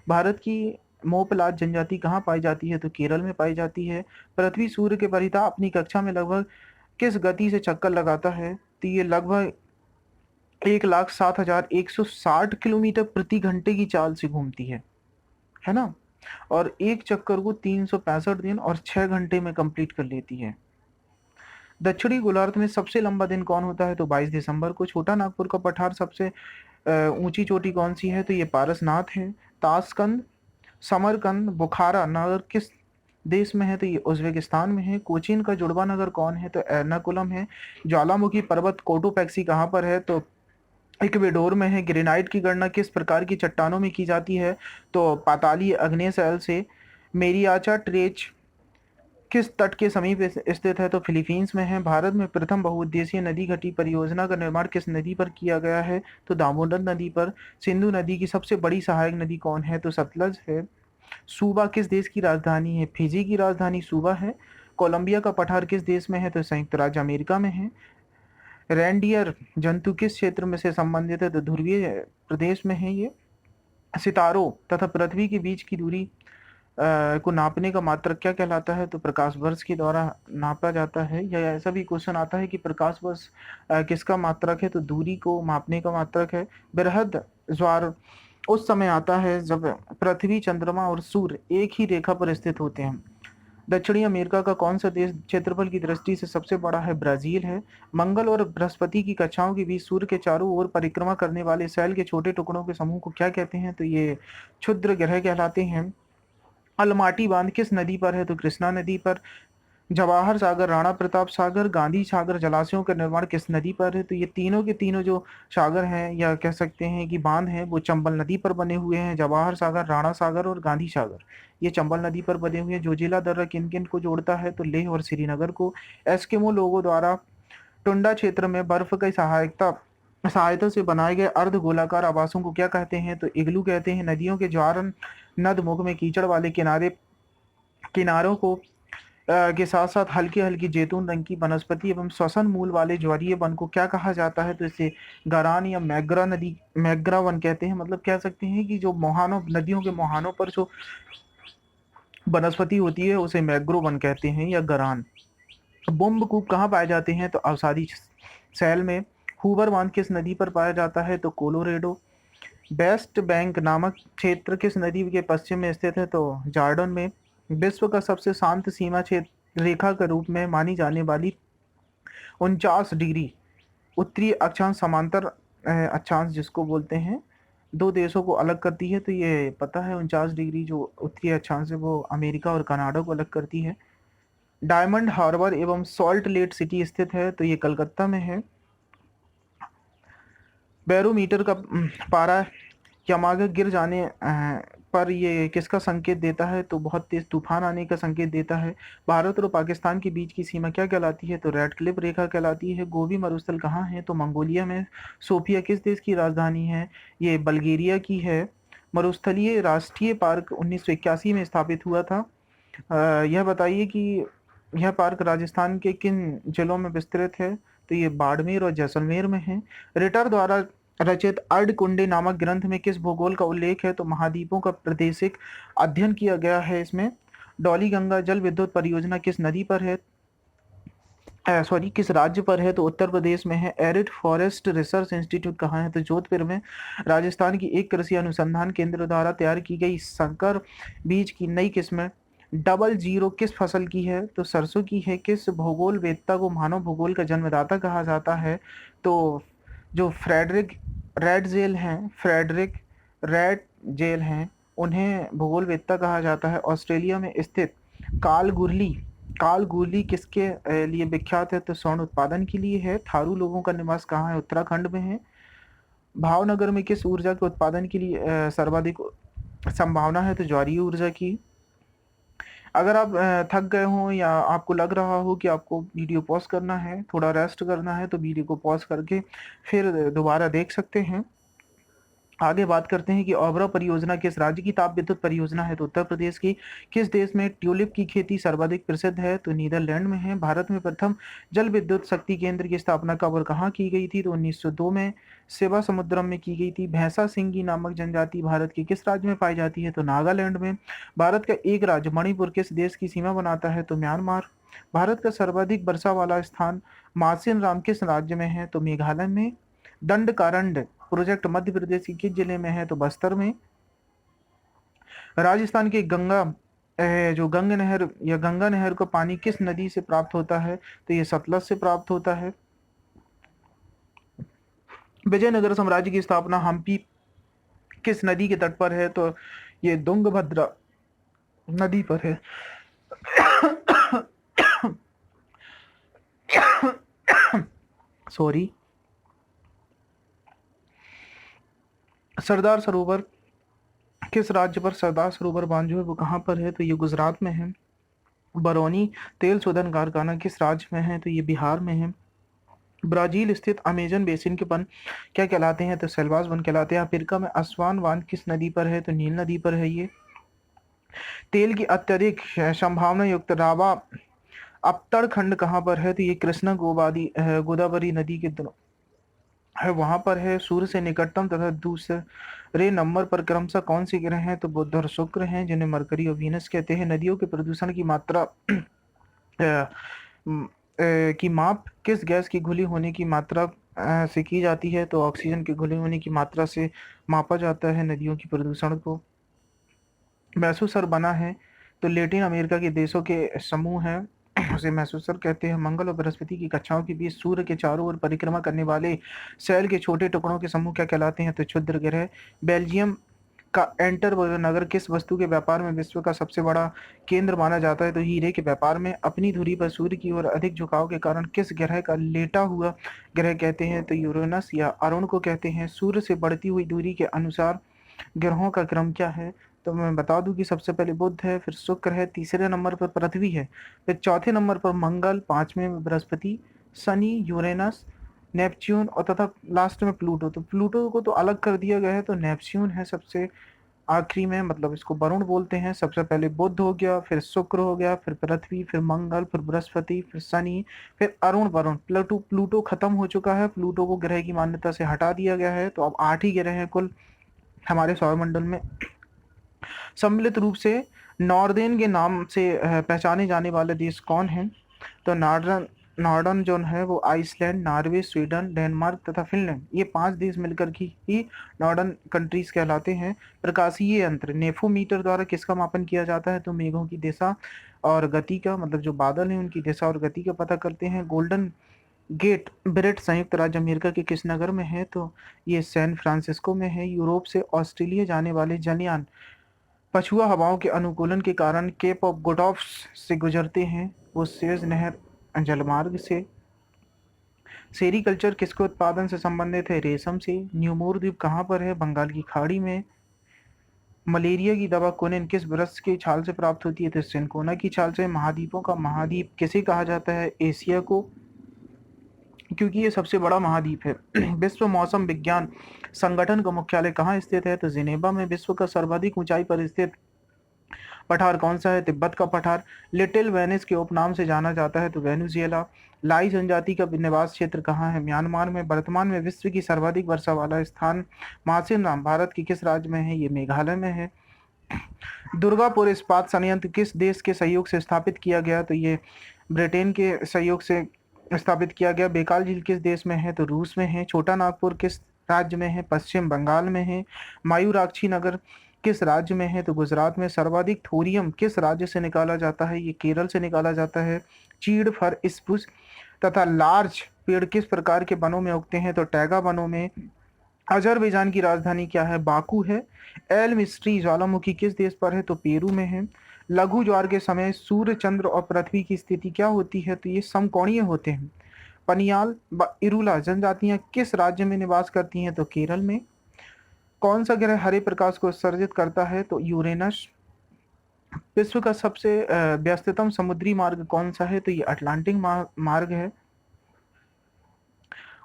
भारत की मोपलात जनजाति कहाँ पाई जाती है? तो केरल में पाई जाती है। पृथ्वी सूर्य के परितः अपनी कक्षा में लगभग किस गति से चक्कर लगाता है? तो ये लगभग 1,07,160 किलोमीटर प्रति घंटे की चाल से घूमती है ना। और एक चक्कर को 365 दिन और 6 घंटे में कंप्लीट कर लेती है। दक्षिणी गोलार्ध में सबसे लंबा दिन कौन होता है? तो 22 दिसंबर को। छोटा नागपुर का पठार सबसे ऊंची चोटी कौन सी है? तो ये पारसनाथ है। ताशकंद, समरकंद, बुखारा नगर किस देश में है? तो ये उज्बेकिस्तान में है। कोचीन का जुड़वा नगर कौन है? तो एर्नाकुलम है। ज्वालामुखी पर्वत कोटोपैक्सी कहाँ पर है? तो इक्वेडोर में है। ग्रेनाइट की गणना किस प्रकार की चट्टानों में की जाती है? तो पाताली आग्नेय शैल से। मेरियाचा ट्रेच किस तट के समीप स्थित है? तो फिलीपींस में है। भारत में प्रथम बहुउद्देशीय नदी घटी परियोजना का निर्माण किस नदी पर किया गया है? तो दामोदर नदी पर। सिंधु नदी की सबसे बड़ी सहायक नदी कौन है? तो सतलज है। सूबा किस देश की राजधानी है? फिजी की राजधानी सूबा है। कोलंबिया का पठार किस देश में है? तो संयुक्त राज्य अमेरिका में है। रेंडियर जंतु किस क्षेत्र में से संबंधित है? तो ध्रुवीय प्रदेश में है ये। सितारों तथा पृथ्वी के बीच की दूरी को नापने का मात्रक क्या कहलाता है? तो प्रकाश वर्ष के द्वारा नापा जाता है। या ऐसा भी क्वेश्चन आता है कि प्रकाश वर्ष किसका मात्रक है? तो दूरी को मापने का मात्रक है। बृहद ज्वार उस समय आता है जब पृथ्वी, चंद्रमा और सूर्य एक ही रेखा पर स्थित होते हैं। दक्षिणी अमेरिका का कौन सा देश क्षेत्रफल की दृष्टि से सबसे बड़ा है? ब्राजील है। मंगल और बृहस्पति की कक्षाओं के बीच सूर्य के चारों ओर परिक्रमा करने वाले सेल के छोटे टुकड़ों के समूह को क्या कहते हैं? तो ये क्षुद्र ग्रह कहलाते हैं। अलमाटी बांध किस नदी पर है? तो कृष्णा नदी पर। जवाहर सागर, राणा प्रताप सागर, गांधी सागर जलाशयों का निर्माण किस नदी पर है? तो ये तीनों के तीनों जो सागर हैं या कह सकते हैं कि बांध हैं वो चंबल नदी पर बने हुए हैं। जवाहर सागर, राणा सागर और गांधी सागर ये चंबल नदी पर बने हुए हैं। जोजिला दर्रा किन किन को जोड़ता है? तो लेह और श्रीनगर को। एस्किमो लोगों द्वारा टुंडा क्षेत्र में बर्फ की सहायता से बनाए गए अर्ध गोलाकार आवासों को क्या कहते हैं? तो इग्लू कहते हैं। नदियों के ज्वार नद मुख में कीचड़ वाले किनारों को के साथ साथ हल्की हल्की जैतून रंग की वनस्पति एवं श्वसन मूल वाले ज्वारीय वन को क्या कहा जाता है? तो इसे गरान या मैग्रा वन कहते हैं। मतलब कह सकते हैं कि जो मोहानों नदियों के मोहानों पर जो वनस्पति होती है उसे मैग्रो वन कहते हैं या गरान। बुम्ब कूप कहाँ पाए जाते हैं? तो अवसादी सैल में। हूवर बांध किस नदी पर पाया जाता है? तो कोलोरेडो। बेस्ट बैंक नामक क्षेत्र किस नदी के पश्चिम में स्थित है? तो जॉर्डन में। विश्व का सबसे शांत सीमा क्षेत्र रेखा के रूप में मानी जाने वाली 49 डिग्री उत्तरी अक्षांश समांतर अक्षांश जिसको बोलते हैं दो देशों को अलग करती है। तो ये पता है 49 डिग्री जो उत्तरी अक्षांश है वो अमेरिका और कनाडा को अलग करती है। डायमंड हार्बर एवं सॉल्ट लेक सिटी स्थित है। तो ये कलकत्ता में है। बैरोमीटर का पारा यमागा गिर जाने पर ये किसका संकेत देता है? तो बहुत तेज तूफान आने का संकेत देता है। भारत और पाकिस्तान के बीच की सीमा क्या कहलाती है? तो रेड क्लिफ रेखा कहलाती है। गोबी मरुस्थल कहाँ है? तो मंगोलिया में। सोफिया किस देश की राजधानी है? ये बल्गेरिया की है। मरुस्थलीय राष्ट्रीय पार्क 1981 में स्थापित हुआ था। यह बताइए कि यह पार्क राजस्थान के किन जिलों में विस्तृत है? तो ये बाड़मेर और जैसलमेर में है। रिटर द्वारा रचित अर्धकुंडी नामक ग्रंथ में किस भूगोल का उल्लेख है? तो महाद्वीपों का प्रादेशिक अध्ययन किया गया है इसमें। डॉली गंगा जल विद्युत परियोजना किस नदी पर है? किस राज्य पर है? तो उत्तर प्रदेश में है। एरिड फॉरेस्ट रिसर्च इंस्टीट्यूट कहाँ है? तो जोधपुर में। राजस्थान की एक कृषि अनुसंधान केंद्र द्वारा तैयार की गई संकर बीज की नई किस्म डबल जीरो किस फसल की है? तो सरसों की है। किस भूगोल वेत्ता को मानव भूगोल का जन्मदाता कहा जाता है? तो जो फ्रेडरिक रेड जेल हैं उन्हें भूगोलवेत्ता कहा जाता है। ऑस्ट्रेलिया में स्थित कालगुरली कालगुरली किसके लिए विख्यात है? तो स्वर्ण उत्पादन के लिए है। थारू लोगों का निवास कहाँ है? उत्तराखंड में है। भावनगर में किस ऊर्जा के उत्पादन के लिए सर्वाधिक संभावना है? तो ज्वारीय ऊर्जा की। अगर आप थक गए हों या आपको लग रहा हो कि आपको वीडियो पॉज करना है, थोड़ा रेस्ट करना है, तो वीडियो को पॉज करके फिर दोबारा देख सकते हैं। आगे बात करते हैं कि ओबरा परियोजना किस राज्य की ताप विद्युत परियोजना है? तो उत्तर प्रदेश की। किस देश में ट्यूलिप की खेती सर्वाधिक प्रसिद्ध है? तो नीदरलैंड में है। भारत में प्रथम जल विद्युत शक्ति केंद्र की स्थापना कब और कहाँ की गई थी? तो 1902 में सेवा समुद्रम में की गई थी। भैंसा सिंगी नामक जनजाति भारत के किस राज्य में पाई जाती है? तो नागालैंड में। भारत का एक राज्य मणिपुर किस देश की सीमा बनाता है? तो म्यांमार। भारत का सर्वाधिक वर्षा वाला स्थान मासिन राम किस राज्य में है? तो मेघालय में। दंडकारण्य प्रोजेक्ट मध्य प्रदेश के किस जिले में है? तो बस्तर में। राजस्थान की जो गंगा नहर का पानी किस नदी से प्राप्त होता है? तो ये सतलज से प्राप्त होता है। विजयनगर साम्राज्य की स्थापना हम्पी किस नदी के तट पर है? तो ये तुंगभद्रा नदी पर है। सॉरी। सरदार सरोवर किस राज्य पर सरदार सरोवर बांध जो है वो कहाँ पर है? तो ये गुजरात में है। बरौनी तेल शोधन कारखाना किस राज्य में है? तो ये बिहार में है। ब्राजील स्थित अमेजन बेसिन के वन क्या कहलाते हैं? तो सेल्वास वन कहलाते हैं। अफ्रीका में असवान बांध किस नदी पर है? तो नील नदी पर है ये। तेल की अत्यधिक संभावना युक्त रावा अबतड़ खंड कहाँ पर है? तो ये कृष्णा गोदावरी नदी के दोनों है, वहां पर है। सूर्य से निकटतम तथा दूसरे नंबर पर क्रमशः कौन से ग्रह हैं? तो बुध और शुक्र हैं, जिन्हें मरकरी और वीनस कहते हैं। नदियों के प्रदूषण की मात्रा अ, की माप किस गैस की घुली होने की मात्रा से की जाती है? तो ऑक्सीजन की घुली होने की मात्रा से मापा जाता है नदियों की प्रदूषण को। मैसूसर बना है तो लैटिन अमेरिका के देशों के समूह है, उसे मैसूसर कहते हैं। मंगल और बृहस्पति की कक्षाओं के बीच सूर्य के चारों ओर परिक्रमा करने वाले शैल के छोटे टुकड़ों के समूह क्या कहलाते हैं? तो क्षुद्र ग्रह। बेल्जियम का एंटरबर्ग नगर किस वस्तु के व्यापार में विश्व का सबसे बड़ा केंद्र माना जाता है? तो हीरे के व्यापार में। अपनी धुरी पर सूर्य की ओर अधिक झुकाव के कारण किस ग्रह का लेटा हुआ ग्रह कहते हैं? तो यूरेनस या अरुण को कहते हैं। सूर्य से बढ़ती हुई दूरी के अनुसार ग्रहों का क्रम क्या है? तो मैं बता दूं कि सबसे पहले बुध है, फिर शुक्र है, तीसरे नंबर पर पृथ्वी है, फिर चौथे नंबर पर मंगल, पांचवें में बृहस्पति, शनि, यूरेनस, नेपच्यून और तथा लास्ट में प्लूटो। तो प्लूटो को तो अलग कर दिया गया है, तो नेपच्यून है सबसे आखिरी में, मतलब इसको वरुण बोलते हैं। सबसे पहले बुध हो गया, फिर शुक्र हो गया, फिर पृथ्वी, फिर मंगल, फिर बृहस्पति, फिर शनि, फिर अरुण वरुण। प्लूटो प्लूटो खत्म हो चुका है, प्लूटो को ग्रह की मान्यता से हटा दिया गया है। तो अब 8 ही ग्रह हैं कुल हमारे सौरमंडल में। सम्मिलित रूप से नॉर्देन के नाम से पहचाने जाने वाले देश कौन हैं? तो नॉर्डर्न नॉर्डर्न जोन है वो आइसलैंड, नॉर्वे, स्वीडन, डेनमार्क तथा फिनलैंड, ये 5 देश मिलकर ही नॉर्डर्न कंट्रीज कहलाते हैं। प्रकाशीय यंत्र नेफोमीटर द्वारा किसका मापन किया जाता है? तो मेघों की दिशा और गति का, मतलब जो बादल हैं उनकी दिशा और गति का पता करते हैं। गोल्डन गेट ब्रिट संयुक्त राज्य अमेरिका के किस नगर में है? तो ये सैन फ्रांसिस्को में है। यूरोप से ऑस्ट्रेलिया जाने वाले जलयान पछुआ हवाओं के अनुकूलन के कारण केप ऑफ गुड ऑफ से गुजरते हैं, वो सुएज नहर जलमार्ग से। सेरीकल्चर किसके उत्पादन से संबंधित है? रेशम से। न्यूमोर द्वीप कहाँ पर है? बंगाल की खाड़ी में। मलेरिया की दवा कोनिन किस वृक्ष की छाल से प्राप्त होती है? तो सिनकोना की छाल से। महाद्वीपों का महाद्वीप किसे कहा जाता है? एशिया को, क्योंकि ये सबसे बड़ा महाद्वीप है। विश्व मौसम विज्ञान संगठन का मुख्यालय कहाँ स्थित है? तो जिनेवा में। विश्व का सर्वाधिक ऊंचाई पर स्थित पठार कौन सा है? तिब्बत का पठार। लिटिल वेनिस के उपनाम से जाना जाता है तो वेनेजुएला। लाई जनजाति का निवास क्षेत्र कहाँ है? म्यांमार में। वर्तमान में विश्व की सर्वाधिक वर्षा वाला स्थान मासिन राम भारत के किस राज्य में है? ये मेघालय में है। दुर्गापुर इस्पात संयंत्र किस देश के सहयोग से स्थापित किया गया? तो ये ब्रिटेन के सहयोग से स्थापित किया गया। बेकाल झील किस देश में है? तो रूस में है। छोटा नागपुर किस राज्य में है? पश्चिम बंगाल में है। मायूराक्षी नगर किस राज्य में है? तो गुजरात में। सर्वाधिक थोरियम किस राज्य से निकाला जाता है? ये केरल से निकाला जाता है। चीड़, फर, स्प्रूस तथा लार्च पेड़ किस प्रकार के वनों में उगते हैं? तो टैगा वनों में। अजरबैजान की राजधानी क्या है? बाकू है। एल मिस्ट्री ज्वालामुखी किस देश पर है? तो पेरू में है। लघु ज्वार के समय सूर्य, चंद्र और पृथ्वी की स्थिति क्या होती है? तो ये समकोणीय होते हैं। पनियाल व इरूला जनजातियां किस राज्य में निवास करती हैं? तो केरल में। कौन सा ग्रह हरे प्रकाश को उत्सर्जित करता है? तो यूरेनस। विश्व का सबसे व्यस्ततम समुद्री मार्ग कौन सा है? तो ये अटलांटिक मार्ग है।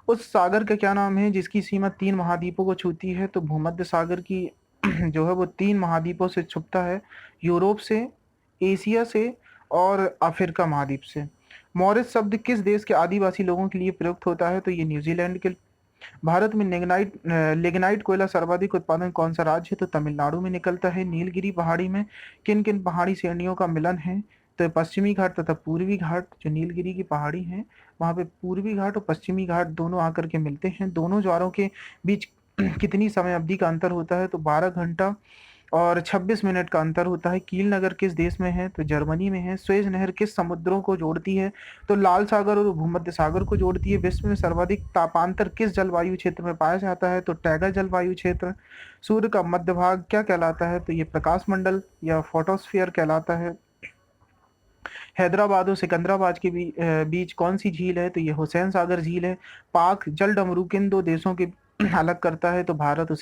उस सागर का क्या नाम है जिसकी सीमा 3 महाद्वीपों को छूती है? तो भूमध्य सागर की जो है वो 3 महाद्वीपों से छुपता है, यूरोप से, एशिया से और अफ्रीका महाद्वीप से। मॉरिस शब्द किस देश के आदिवासी लोगों के लिए प्रयुक्त होता है? तो ये न्यूजीलैंड के। भारत में लिग्नाइट कोयला सर्वाधिक उत्पादन कौन सा राज्य है? तो तमिलनाडु में निकलता है। नीलगिरी पहाड़ी में किन किन पहाड़ी श्रेणियों का मिलन है? तो पश्चिमी घाट तथा पूर्वी घाट। जो नीलगिरी की पहाड़ी है वहां पे पूर्वी घाट और पश्चिमी घाट दोनों आकर के मिलते हैं। दोनों ज्वारों के बीच कितनी समय अवधि का अंतर होता है? तो 12 घंटा और 26 मिनट का अंतर होता है। कील नगर किस देश में है? तो जर्मनी में है। स्वेज नहर किस समुद्रों को जोड़ती है? तो लाल सागर और भूमध्य सागर को जोड़ती है। विश्व में सर्वाधिक तापांतर किस जलवायु क्षेत्र में पाया जाता है? तो टैगा जलवायु क्षेत्र। सूर्य का मध्य भाग क्या कहलाता है? तो ये प्रकाश मंडल या फोटोस्फीयर कहलाता है। हैदराबाद और सिकंदराबाद के बीच कौन सी झील है? तो ये हुसैन सागर झील है। पाक जल डमरू किन 2 देशों के अलग करता है? तो भारत और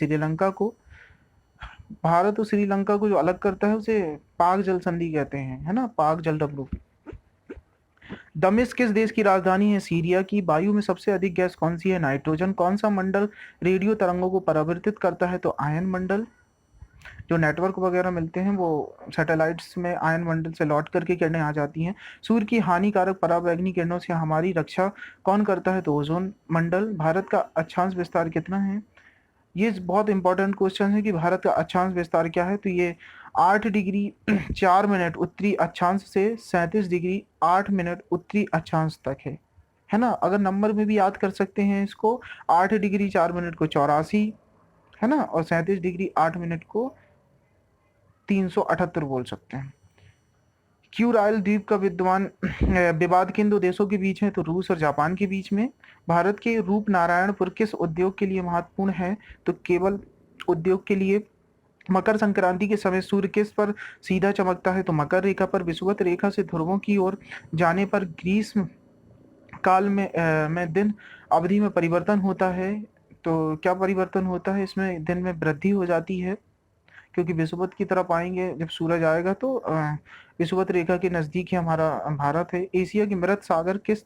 श्रीलंका को जो अलग करता है उसे पाक जल संधि कहते हैं, है ना, पाक जल डमरू। दमिश्क किस देश की राजधानी है? सीरिया की। वायु में सबसे अधिक गैस कौन सी है? नाइट्रोजन। कौन सा मंडल रेडियो तरंगों को परावर्तित करता है? तो आयन मंडल। जो नेटवर्क वगैरह मिलते हैं वो सैटेलाइट्स में आयन मंडल से लौट करके किरणें आ जाती हैं। सूर्य की हानिकारक पराबैंगनी किरणों से हमारी रक्षा कौन करता है? तो ओजोन मंडल। भारत का अक्षांश विस्तार कितना है? ये बहुत इंपॉर्टेंट क्वेश्चन है कि भारत का अक्षांश विस्तार क्या है। तो ये 8 डिग्री 4 मिनट उत्तरी अक्षांश से 37 डिग्री 8 मिनट उत्तरी अक्षांश तक है ना। अगर नंबर में भी याद कर सकते हैं इसको, 8 डिग्री 4 मिनट को 84, है ना, और 37 डिग्री 8 मिनट को 378 बोल सकते हैं। क्यूराइल द्वीप का विवाद किन दो देशों के बीच है? तो रूस और जापान के बीच में। भारत के रूपनारायणपुर किस उद्योग के लिए महत्वपूर्ण है? तो केवल उद्योग के लिए। मकर संक्रांति के समय सूर्य किस पर सीधा चमकता है? तो मकर रेखा पर। विषुवत रेखा से ध्रुवों की ओर जाने पर ग्रीष्म काल में दिन अवधि में परिवर्तन होता है। तो क्या परिवर्तन होता है? इसमें दिन में वृद्धि हो जाती है, क्योंकि विषुवत की तरफ आएंगे जब सूरज आएगा तो विषुवत रेखा के नजदीक ही हमारा भारत है। एशिया की मृत सागर किस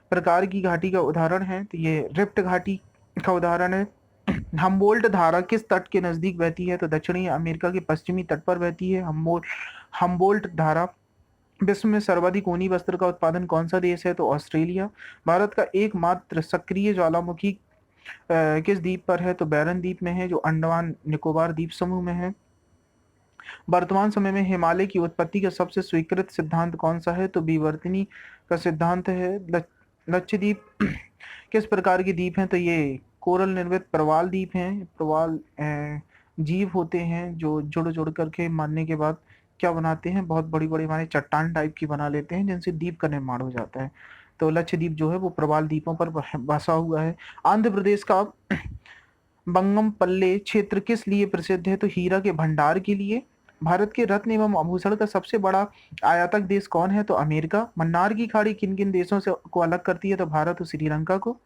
प्रकार की घाटी का उदाहरण है? तो ये रिफ्ट घाटी का उदाहरण है। हम्बोल्ट धारा किस तट के नजदीक बहती है? तो दक्षिणी अमेरिका के पश्चिमी तट पर बहती है हम्बोल्ट धारा। विश्व में सर्वाधिक ऊनी वस्त्र का उत्पादन कौन सा देश है? तो ऑस्ट्रेलिया। भारत का एकमात्र सक्रिय ज्वालामुखी किस द्वीप पर है? तो बैरन द्वीप में है, जो अंडमान निकोबार द्वीप समूह में है। वर्तमान समय में हिमालय की उत्पत्ति का सबसे स्वीकृत सिद्धांत कौन सा है? तो विवर्तनी का सिद्धांत है। लक्षद्वीप किस प्रकार के द्वीप हैं? तो ये कोरल निर्मित प्रवाल द्वीप हैं। प्रवाल जीव होते हैं जो जुड़ जुड़ करके मारने के बाद क्या बनाते हैं, बहुत बड़ी बड़ी माने चट्टान टाइप की बना लेते हैं, जिनसे द्वीप का निर्माण हो जाता है। तो लक्षद्वीप जो है वो प्रवाल द्वीपों पर बसा हुआ है। आंध्र प्रदेश का बंगमपल्ले क्षेत्र किस लिए प्रसिद्ध है? तो हीरा के भंडार के लिए। भारत के रत्न एवं आभूषण का सबसे बड़ा आयातक देश कौन है? तो अमेरिका। मन्नार की खाड़ी किन किन देशों से को अलग करती है? तो भारत और श्रीलंका को।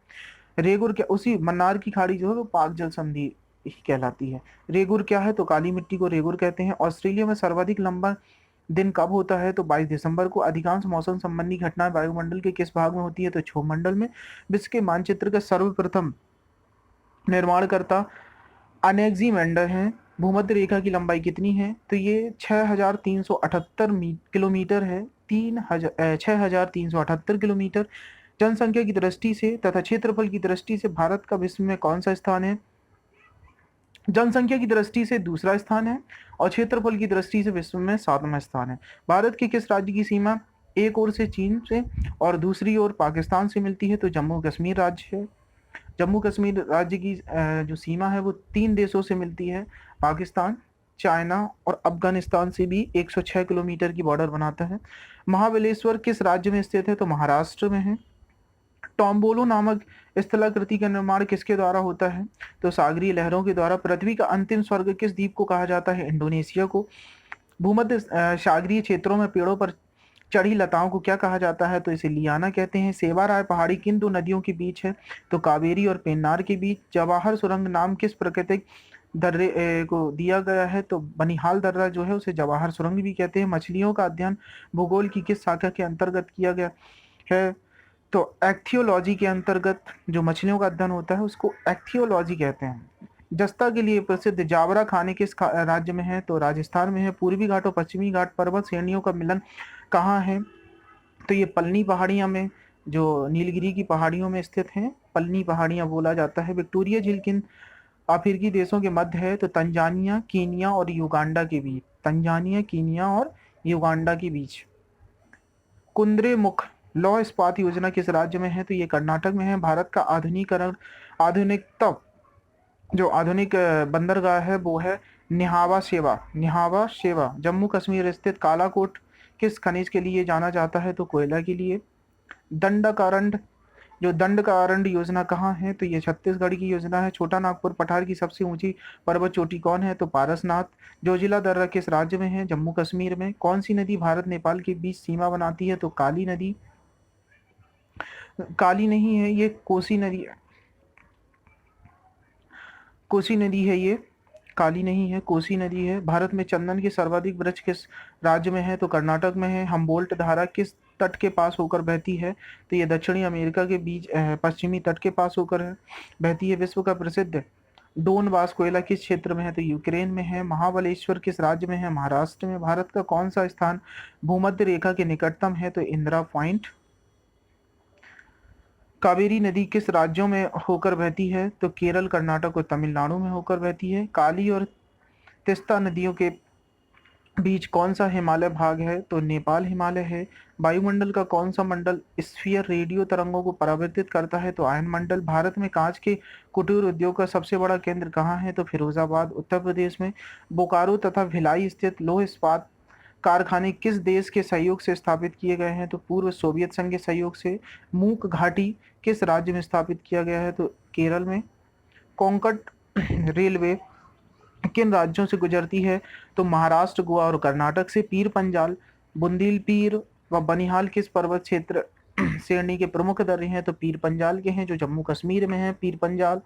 रेगुर क्या, उसी मन्नार की खाड़ी जो है वो पाक जल संधि ही कहलाती है। रेगुर क्या है? तो काली मिट्टी को रेगुर कहते हैं। ऑस्ट्रेलिया में सर्वाधिक लंबा दिन कब होता है? तो 22 दिसंबर को। अधिकांश मौसम संबंधी घटनाएं वायुमंडल के किस भाग में होती है? तो क्षोभमंडल में। विश्व के मानचित्र का सर्वप्रथम निर्माणकर्ता अनेक्सिमेंडर हैं। भूमध्य रेखा की लंबाई कितनी है? तो ये 6378 किलोमीटर है। 6378 किलोमीटर। जनसंख्या की दृष्टि से तथा क्षेत्रफल की दृष्टि से भारत का विश्व में कौन सा स्थान है? जनसंख्या की दृष्टि से दूसरा स्थान है और क्षेत्रफल की दृष्टि से विश्व में 7वां स्थान है। भारत के किस राज्य की सीमा एक ओर से चीन से और दूसरी ओर पाकिस्तान से मिलती है? तो जम्मू कश्मीर राज्य है। जम्मू कश्मीर राज्य की जो सीमा है वो 3 देशों से मिलती है, पाकिस्तान, चाइना और अफगानिस्तान से भी 106 किलोमीटर की बॉर्डर बनाता है। महाबलेश्वर किस राज्य में स्थित है? तो महाराष्ट्र में है। टोम्बोलो नामक स्थलाकृति का निर्माण किसके द्वारा होता है? तो सागरीय लहरों के द्वारा। पृथ्वी का अंतिम स्वर्ग किस द्वीप को कहा जाता है? इंडोनेशिया को। भूमध्य सागरीय क्षेत्रों में पेड़ों पर चढ़ी लताओं को क्या कहा जाता है? तो इसे लियाना कहते हैं। सेवाराय पहाड़ी किन दो नदियों के बीच है? तो कावेरी और पेन्नार के बीच। जवाहर सुरंग नाम किस प्राकृतिक दर्रे को दिया गया है? तो बनिहाल दर्रा जो है उसे जवाहर सुरंग भी कहते हैं। मछलियों का अध्ययन भूगोल की किस शाखा के अंतर्गत किया गया है? तो एक्थियोलॉजी के अंतर्गत जो मछलियों का अध्ययन होता है उसको एक्थियोलॉजी कहते हैं। जस्ता के लिए प्रसिद्ध जावरा खाने किस राज्य में है? तो राजस्थान में है। पूर्वी घाट और पश्चिमी घाट पर्वत श्रेणियों का मिलन कहाँ है? तो ये पलनी पहाड़ियाँ में, जो नीलगिरी की पहाड़ियों में स्थित हैं, पलनी पहाड़ियाँ बोला जाता है। विक्टोरिया झील किन अफ्रीकी देशों के मध्य है? तो तंजानिया, कीनिया और युगांडा के बीच। तंजानिया, कीनिया और युगांडा के बीच। कुद्रेमुख लौह इस्पात योजना किस राज्य में है? तो ये कर्नाटक में है। भारत का आधुनिकतम जो आधुनिक बंदरगाह है वो है निहावा शेवा। जम्मू कश्मीर स्थित कालाकोट किस खनिज के लिए जाना जाता है? तो कोयला के लिए। दंडकारंड जो दंडकारंड योजना कहाँ है? तो ये छत्तीसगढ़ की योजना है। छोटा नागपुर पठार की सबसे ऊंची पर्वत चोटी कौन है? तो पारसनाथ। जोजिला दर्रा किस राज्य में है? जम्मू कश्मीर में। कौन सी नदी भारत नेपाल के बीच सीमा बनाती है? तो काली नदी। काली नहीं है, ये कोसी नदी, कोसी नदी है ये, काली नहीं है, कोसी नदी है। भारत में चंदन के सर्वाधिक वृक्ष किस राज्य में है? तो कर्नाटक में है। हम्बोल्ट धारा किस तट के पास होकर बहती है? तो ये दक्षिणी अमेरिका के बीच पश्चिमी तट के पास होकर है बहती है। विश्व का प्रसिद्ध डोनबास कोयला किस क्षेत्र में है? तो यूक्रेन में है। महाबलेश्वर किस राज्य में है? महाराष्ट्र में। भारत का कौन सा स्थान भूमध्य रेखा के निकटतम है? तो इंदिरा पॉइंट। कावेरी नदी किस राज्यों में होकर बहती है? तो केरल, कर्नाटक और तमिलनाडु में होकर बहती है। काली और तीस्ता नदियों के बीच कौन सा हिमालय भाग है? तो नेपाल हिमालय है। वायुमंडल का कौन सा मंडल स्फीयर रेडियो तरंगों को परावर्तित करता है? तो आयन मंडल। भारत में कांच के कुटीर उद्योग का सबसे बड़ा केंद्र कहाँ है? तो फिरोजाबाद, उत्तर प्रदेश में। बोकारो तथा भिलाई स्थित लौह इस्पात कारखाने किस देश के सहयोग से स्थापित किए गए हैं? तो पूर्व सोवियत संघ के सहयोग से। मूक घाटी किस राज्य में स्थापित किया गया है? तो केरल में। कोंकण रेलवे किन राज्यों से गुजरती है? तो महाराष्ट्र, गोवा और कर्नाटक से। पीर पंजाल, बुंदेलपीर व बनिहाल किस पर्वत क्षेत्र श्रेणी के प्रमुख दर्रे हैं? तो पीर पंजाल के हैं, जो जम्मू कश्मीर में है। पीर पंजाल,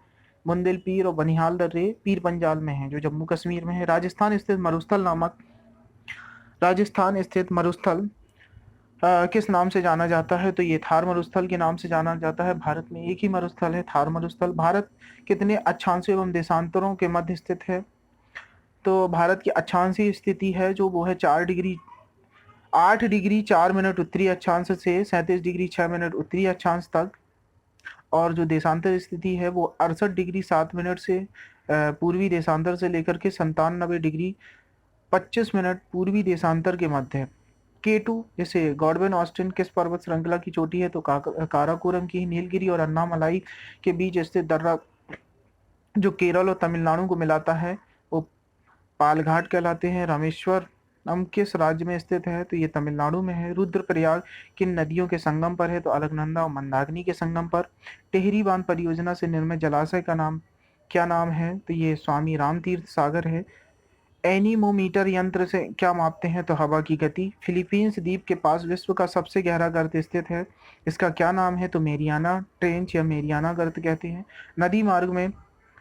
बुंदेलपीर और बनिहाल दर्रे पीर पंजाल में हैं, जो जम्मू कश्मीर में है। राजस्थान स्थित मरुस्थल किस नाम से जाना जाता है? तो ये थार मरुस्थल के नाम से जाना जाता है। भारत में एक ही मरुस्थल है, थार मरुस्थल। भारत कितने अक्षांशों एवं देशांतरों के मध्य स्थित है? तो भारत की अक्षांशीय स्थिति है जो वो है 8 डिग्री 4 मिनट उत्तरी अक्षांश से 37 डिग्री 6 मिनट उत्तरी अक्षांश तक। और जो देशांतर स्थिति है वो 68 डिग्री 7 मिनट से पूर्वी देशांतर से लेकर के 97 डिग्री 25 मिनट पूर्वी देशांतर के मध्य है। केटू जैसे गॉडविन ऑस्टिन किस पर्वत श्रृंखला की चोटी है? तो काराकोरम की। नीलगिरी और अन्नामलाई के बीच स्थित दर्रा जो केरल और तमिलनाडु को मिलाता है वो पालघाट कहलाते हैं। रामेश्वर हम किस राज्य में स्थित है? तो ये तमिलनाडु में है। रुद्रप्रयाग किन नदियों के संगम पर है? तो अलकनंदा और मंदाकिनी के संगम पर। टिहरी बांध परियोजना से निर्मित जलाशय का नाम क्या नाम है? तो ये स्वामी राम तीर्थ सागर है। एनीमोमीटर यंत्र से क्या मापते हैं? तो हवा की गति। फिलीपींस द्वीप के पास विश्व का सबसे गहरा गर्त स्थित है, इसका क्या नाम है? तो मेरियाना ट्रेंच या मेरियाना गर्त कहते हैं। नदी मार्ग में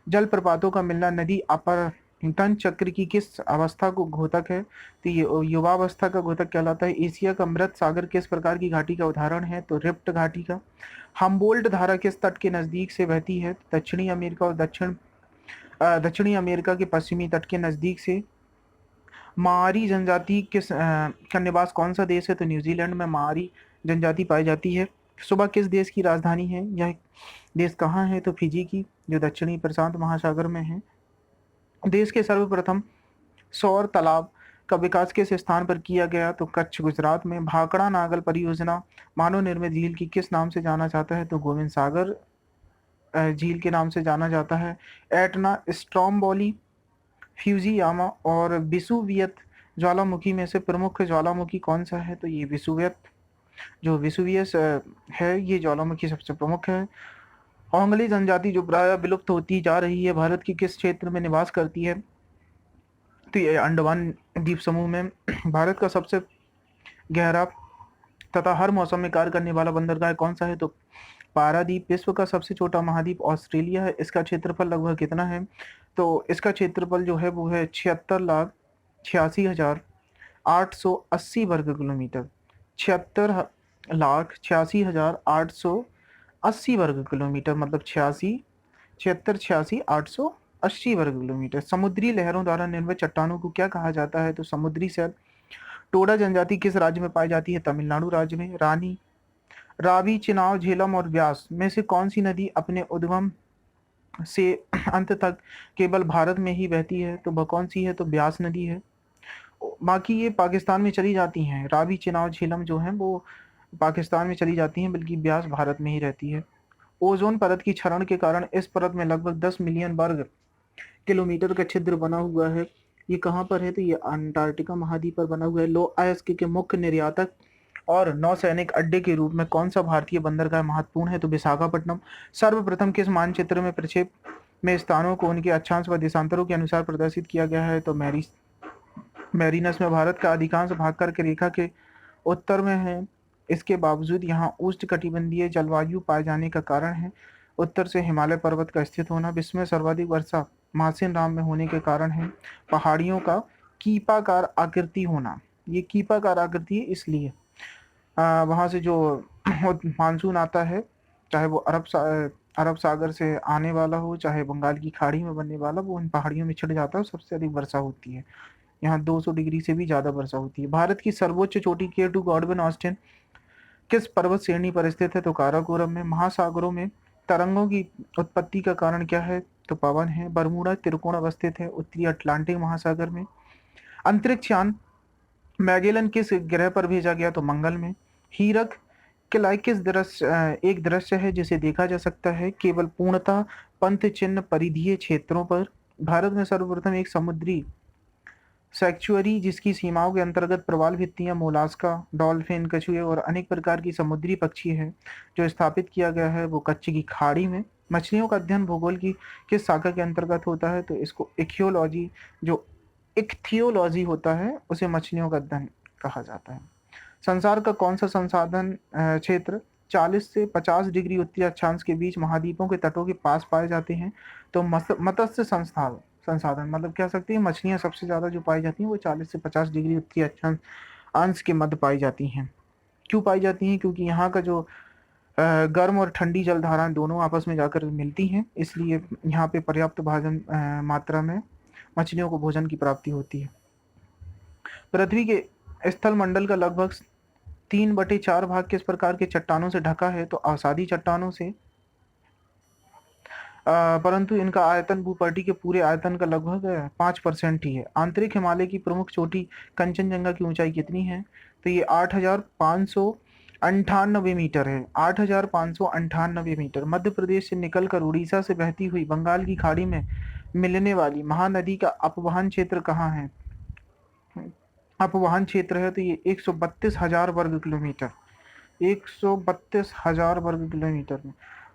जल प्रपातों का मिलना नदी अपरटन चक्र की किस अवस्था को घोतक है? तो ये युवावस्था का घोतक कहलाता है। एशिया का मृत सागर किस प्रकार की घाटी का उदाहरण है? तो रिफ्ट घाटी का। हम्बोल्ट धारा किस तट के नजदीक से बहती है? दक्षिणी अमेरिका और दक्षिणी अमेरिका के पश्चिमी तट के नजदीक से। मारी जनजाति का निवास कौन सा देश है? तो न्यूजीलैंड में मारी जनजाति पाई जाती है। सुबह किस देश की राजधानी है? यह देश कहाँ है? तो फिजी की, जो दक्षिणी प्रशांत महासागर में है। देश के सर्वप्रथम सौर तालाब का विकास किस स्थान पर किया गया? तो कच्छ, गुजरात में। भाखड़ा नागल परियोजना मानव निर्मित झील की किस नाम से जाना जाता है? तो गोविंद सागर झील के नाम से जाना जाता है। एटना, स्ट्रोम्बोली, फ्यूजियामा और विसुवियत ज्वालामुखी में से प्रमुख ज्वालामुखी कौन सा है? तो ये विसुवियत, जो विसुवियस है, ये ज्वालामुखी सबसे प्रमुख है। ओंगली जनजाति जो प्राय विलुप्त होती जा रही है, भारत के किस क्षेत्र में निवास करती है? तो ये अंडमान द्वीप समूह में। भारत का सबसे गहरा तथा हर मौसम में कार्य करने वाला बंदरगाह कौन सा है? तो पारादीप। विश्व का सबसे छोटा महाद्वीप ऑस्ट्रेलिया है, इसका क्षेत्रफल लगभग कितना है? तो इसका क्षेत्रफल जो है वो है 76,86,880 वर्ग किलोमीटर। 76,86,880 वर्ग किलोमीटर, मतलब 76,86,880 वर्ग किलोमीटर। समुद्री लहरों द्वारा निर्मित चट्टानों को क्या कहा जाता है? तो समुद्री शैल। टोडा जनजाति किस राज्य में पाई जाती है? तमिलनाडु राज्य में। रावी, चिनाव, झेलम और ब्यास में से कौन सी नदी अपने उद्गम से अंत तक केवल भारत में ही बहती है? तो वह कौन सी है? तो ब्यास नदी है। बाकी ये पाकिस्तान में चली जाती हैं। रावी, चिनाव, झेलम जो हैं वो पाकिस्तान में चली जाती हैं, बल्कि ब्यास भारत में ही रहती है। ओजोन परत की क्षरण के कारण इस परत में लगभग 10 मिलियन वर्ग किलोमीटर का छिद्र बना हुआ है। ये कहाँ पर है? तो ये अंटार्कटिका महाद्वीप पर बना हुआ है। लो अयस्क के मुख्य निर्यातक और नौसैनिक अड्डे के रूप में कौन सा भारतीय बंदरगाह महत्वपूर्ण है? तो विशाखापट्टनम। सर्वप्रथम किस मानचित्र में प्रक्षेप में स्थानों को उनके अक्षांश व देशांतरों के अनुसार प्रदर्शित किया गया है? तो मैरीनस में। भारत का अधिकांश भाग कर्क रेखा के उत्तर में है, इसके बावजूद यहाँ उष्णकटिबंधीय जलवायु पाए जाने का कारण है उत्तर से हिमालय पर्वत का स्थित होना। विश्व में सर्वाधिक वर्षा मासिन राम में होने के कारण है पहाड़ियों का कीपाकार आकृति होना। ये कीपाकार आकृति है इसलिए वहाँ से जो मानसून आता है, चाहे वो अरब सागर से आने वाला हो चाहे बंगाल की खाड़ी में बनने वाला, वो इन पहाड़ियों में छिड़ जाता है और सबसे अधिक वर्षा होती है। यहाँ 200 डिग्री से भी ज्यादा वर्षा होती है। भारत की सर्वोच्च चोटी केयर टू गॉडविन ऑस्टिन किस पर्वत श्रेणी पर स्थित है? तो काराकोरम में। महासागरों में तरंगों की उत्पत्ति का कारण क्या है? तो पवन है। बरमूडा त्रिकोण अवस्थित है उत्तरी अटलांटिक महासागर में। अंतरिक्ष यान मैगेलन किस ग्रह पर भेजा गया? तो मंगल में। हीरक किला किस दृश्य एक दृश्य है जिसे देखा जा सकता है केवल पूर्णतः पंथ चिन्ह परिधीय क्षेत्रों पर। भारत में सर्वप्रथम एक समुद्री सैक्चुअरी जिसकी सीमाओं के अंतर्गत प्रवाल भित्तियां, मोलास्का, डॉल्फिन, कछुए और अनेक प्रकार की समुद्री पक्षी है जो स्थापित किया गया है वो कच्छ की खाड़ी में। मछलियों का अध्ययन भूगोल की किस शाखा के अंतर्गत होता है? तो इसको इक्थियोलॉजी, जो इक्थियोलॉजी होता है उसे मछलियों का अध्ययन कहा जाता है। संसार का कौन सा संसाधन क्षेत्र 40 से 50 डिग्री उत्तरी अक्षांश के बीच महाद्वीपों के तटों के पास पाए जाते हैं? तो मत्स्य संस्थान संसाधन मतलब कह सकते हैं मछलियां सबसे ज्यादा जो पाई जाती हैं वो 40 से 50 डिग्री उत्तरी अक्षांश अंश के मध्य पाई जाती हैं। क्यों पाई जाती हैं? क्योंकि यहाँ का जो गर्म और ठंडी जलधाराएं दोनों आपस में जाकर मिलती हैं, इसलिए यहाँ पे पर्याप्त भाजन मात्रा में मछलियों को भोजन की प्राप्ति होती है। पृथ्वी के स्थल मंडल का लगभग 3/4 भाग किस प्रकार के चट्टानों से ढका है? तो अवसादी चट्टानों से। परंतु इनका आयतन भूपटल के पूरे आयतन का लगभग 5% ही है। आंतरिक हिमालय की प्रमुख चोटी कंचनजंगा की ऊंचाई कितनी है? तो ये 8,598 मीटर है। 8,598 मीटर। मध्य प्रदेश से निकलकर उड़ीसा से बहती हुई बंगाल की खाड़ी में मिलने वाली महानदी का अपवहन क्षेत्र कहाँ है? अपवहन क्षेत्र है तो ये 132,000 वर्ग किलोमीटर। 132,000 वर्ग किलोमीटर में।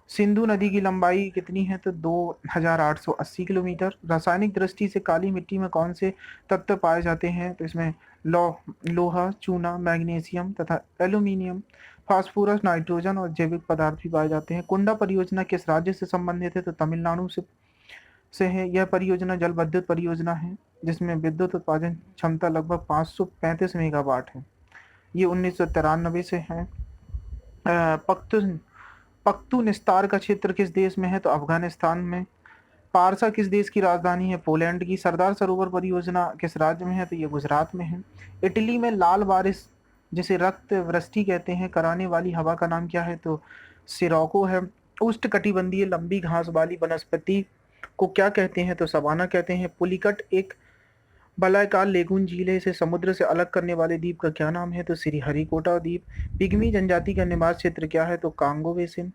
सिंधु नदी की लंबाई कितनी है? तो 2,880 किलोमीटर। रासायनिक दृष्टि से काली मिट्टी में कौन से तत्व पाए जाते हैं? तो इसमें लोहा, चूना, मैग्नीशियम तथा एल्यूमिनियम, फास्फोरस, नाइट्रोजन और जैविक पदार्थ भी पाए जाते हैं। कुंडा परियोजना किस राज्य से संबंधित है? तो तमिलनाडु से है। यह परियोजना जल विद्युत परियोजना है जिसमें विद्युत उत्पादन क्षमता लगभग 535 मेगावाट है। ये 1993 से है। पख्तूनिस्तान का क्षेत्र किस देश में है? तो अफगानिस्तान में। पारसा किस देश की राजधानी है? पोलैंड की। सरदार सरोवर परियोजना किस राज्य में है? तो ये गुजरात में है। इटली में लाल बारिश जिसे रक्त वृष्टि कहते हैं कराने वाली हवा का नाम क्या है? तो सिरोको है। उष्णकटिबंधीय लंबी घास वाली वनस्पति को क्या कहते हैं? तो सवाना कहते हैं। पुलिकट एक वलयाकार लेगून झील है। इसे समुद्र से अलग करने वाले द्वीप का क्या नाम है? तो श्रीहरिकोटा द्वीप। पिग्मी जनजाति का निवास क्षेत्र क्या है? तो कांगो बेसिन।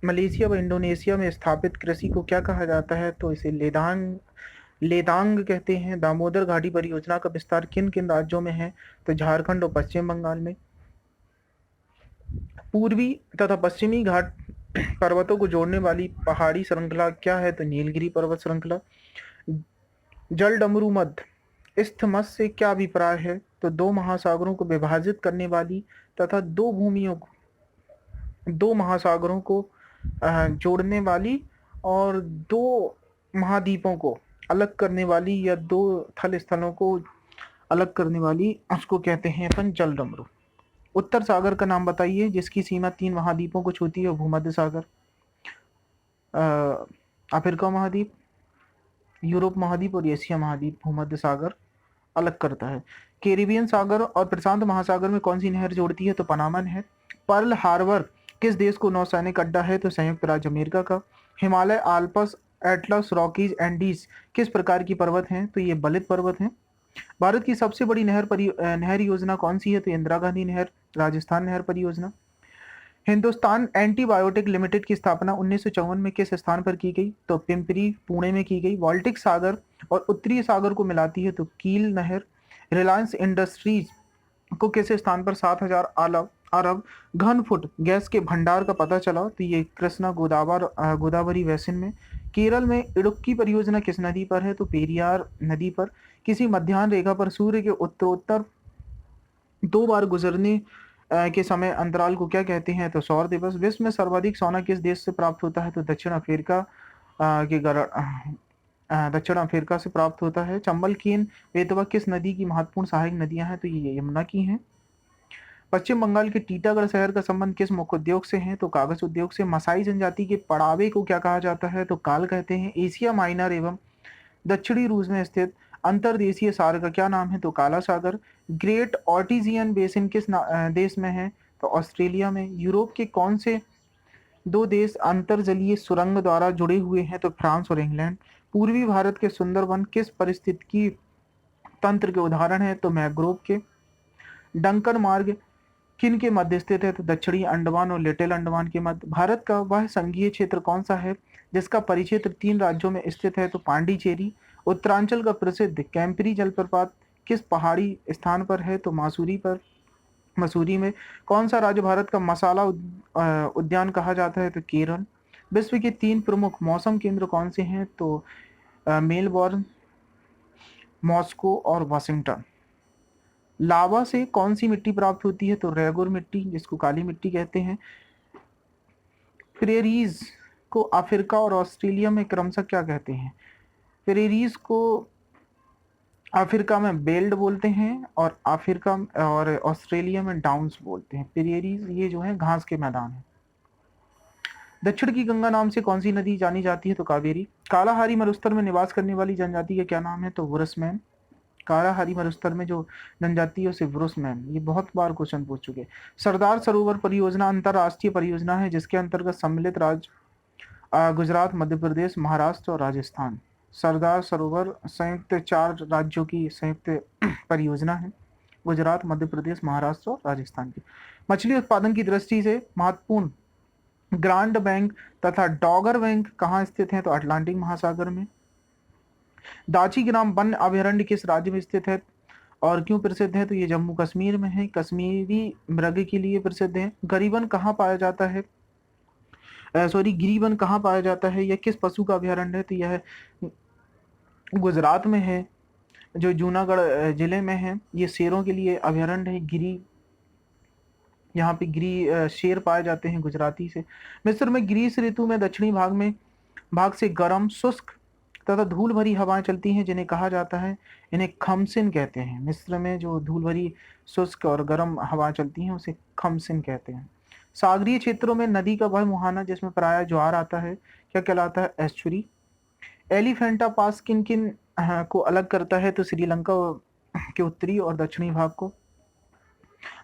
मलेशिया व इंडोनेशिया में स्थापित कृषि को क्या कहा जाता है? तो इसे लेदांग लेदांग कहते हैं। दामोदर घाटी परियोजना का विस्तार किन किन राज्यों में है? तो झारखंड और पश्चिम बंगाल में। पूर्वी तथा पश्चिमी घाट पर्वतों को जोड़ने वाली पहाड़ी श्रृंखला क्या है? तो नीलगिरी पर्वत श्रृंखला। जल डमरू मध्य इस्थमस से क्या अभिप्राय है? तो दो महासागरों को विभाजित करने वाली तथा दो महासागरों को जोड़ने वाली और दो महाद्वीपों को अलग करने वाली या दो थल स्थलों को अलग करने वाली, उसको कहते हैं अपन जल डमरू। उत्तर सागर का नाम बताइए जिसकी सीमा 3 महाद्वीपों को छूती है। भूमध्य सागर, अफ्रीका महाद्वीप, यूरोप महाद्वीप और एशिया महाद्वीप भूमध्य सागर अलग करता है। कैरिबियन सागर और प्रशांत महासागर में कौन सी नहर जोड़ती है? तो पनामा नहर। पर्ल हार्बर किस देश को नौसैनिक अड्डा है? तो संयुक्त राज्य अमेरिका का। Himalaya, Alps, Atlas, Rockies, Andes किस प्रकार की पर्वत हैं? तो ये बलित पर्वत हैं। भारत की सबसे बड़ी नहर योजना कौन सी है? तो इंदिरा गांधी नहर, राजस्थान नहर परियोजना। हिंदुस्तान एंटीबायोटिक लिमिटेड की स्थापना 1954 में किस स्थान पर की गई? तो पिंपरी, पुणे में की गई। बाल्टिक सागर और उत्तरी सागर को मिलाती है तो कील नहर। रिलायंस इंडस्ट्रीज को किस स्थान पर 7,000 अरब घन फुट गैस के भंडार का पता चला? तो ये कृष्णा गोदावरी बेसिन में। केरल में इडुक्की परियोजना किस नदी पर है? तो पेरियार नदी पर। किसी मध्याह्न रेखा पर सूर्य के उत्तरोत्तर 2 बार गुजरने के समय अंतराल को क्या कहते हैं? तो सौर दिवस। विश्व में सर्वाधिक सोना किस देश से प्राप्त होता है? तो दक्षिण अफ्रीका से प्राप्त होता है। चंबल, केन, बेतवा किस नदी की महत्वपूर्ण सहायक नदियां हैं? तो ये यमुना की हैं। पश्चिम बंगाल के टीटागढ़ शहर का संबंध किस मुख्य उद्योग से है? तो कागज उद्योग से। मसाई जनजाति के पड़ावे को क्या कहा जाता है? तो काल कहते हैं। एशिया माइनर एवं दक्षिणी रूस में स्थित अंतर्देशीय सागर का क्या नाम है? तो काला सागर। ग्रेट ऑर्टिजियन बेसिन किस देश में है? तो ऑस्ट्रेलिया में। यूरोप के कौन से दो देश अंतर्जलीय सुरंग द्वारा जुड़े हुए हैं? तो फ्रांस और इंग्लैंड। पूर्वी भारत के सुंदरवन किस पारिस्थितिकी तंत्र के उदाहरण है? तो मैंग्रोव के। डंकन मार्ग किन के मध्य स्थित है? तो दक्षिणी अंडमान और लिटिल अंडमान के मध्य। भारत का वह संघीय क्षेत्र कौन सा है जिसका परिक्षेत्र 3 राज्यों में स्थित है? तो पांडिचेरी। उत्तरांचल का प्रसिद्ध कैंपरी जलप्रपात किस पहाड़ी स्थान पर है? तो मासूरी पर। मसूरी में। कौन सा राज्य भारत का मसाला उद्यान कहा जाता है? तो केरल। विश्व के 3 प्रमुख मौसम केंद्र कौन से हैं? तो मेलबोर्न, मॉस्को और वाशिंगटन। लावा से कौन सी मिट्टी प्राप्त होती है? तो रेगुर मिट्टी, जिसको काली मिट्टी कहते हैं। प्रेरीज को अफ्रीका और ऑस्ट्रेलिया में क्रमशः क्या कहते हैं? प्रेरीज को अफ्रीका में बेल्ट बोलते हैं और अफ्रीका और ऑस्ट्रेलिया में डाउन्स बोलते हैं। प्रेरीज ये जो है घास के मैदान है। दक्षिण की गंगा नाम से कौन सी नदी जानी जाती है? तो कावेरी। कालाहारी मरुस्थल में निवास करने वाली जनजाति का क्या नाम है? तो वुरसमैन। कालाहारी मरुस्थल में जो जनजाति है उसे वुरसमैन। ये बहुत बार क्वेश्चन पूछ चुके। सरदार सरोवर परियोजना अंतरराष्ट्रीय परियोजना है जिसके अंतर्गत सम्मिलित राज्य गुजरात, मध्य प्रदेश, महाराष्ट्र और राजस्थान। सरदार सरोवर संयुक्त 4 राज्यों की संयुक्त परियोजना है। गुजरात, मध्य प्रदेश, महाराष्ट्र और राजस्थान की। मछली उत्पादन की दृष्टि से महत्वपूर्ण ग्रांड बैंक तथा डॉगर बैंक कहाँ स्थित हैं? तो अटलांटिक महासागर में। दाची ग्राम वन अभयारण्य किस राज्य में स्थित है और क्यों प्रसिद्ध है? तो ये जम्मू कश्मीर में है। कश्मीरी मृग के लिए प्रसिद्ध है। गिरिवन कहाँ पाया जाता है? गिरिवन कहाँ पाया जाता है? यह किस पशु का अभयारण्य है? तो यह गुजरात में है, जो जूनागढ़ जिले में है। ये शेरों के लिए अभयारण्य है। गिरी, यहाँ पे गिरी शेर पाए जाते हैं गुजराती से। मिस्र में ग्रीष्म ऋतु में दक्षिणी भाग से गर्म, शुष्क तथा धूल भरी हवाएं चलती हैं जिन्हें कहा जाता है, इन्हें खमसिन कहते हैं। मिस्र में जो धूल भरी, शुष्क और गर्म हवाएं चलती हैं उसे खमसिन कहते हैं। सागरीय क्षेत्रों में नदी का वह मुहाना जिसमें प्रायः ज्वार आता है क्या कहलाता है? एस्चुरी। एलिफेंटा पास किन किन को अलग करता है? तो श्रीलंका के उत्तरी और दक्षिणी भाग को।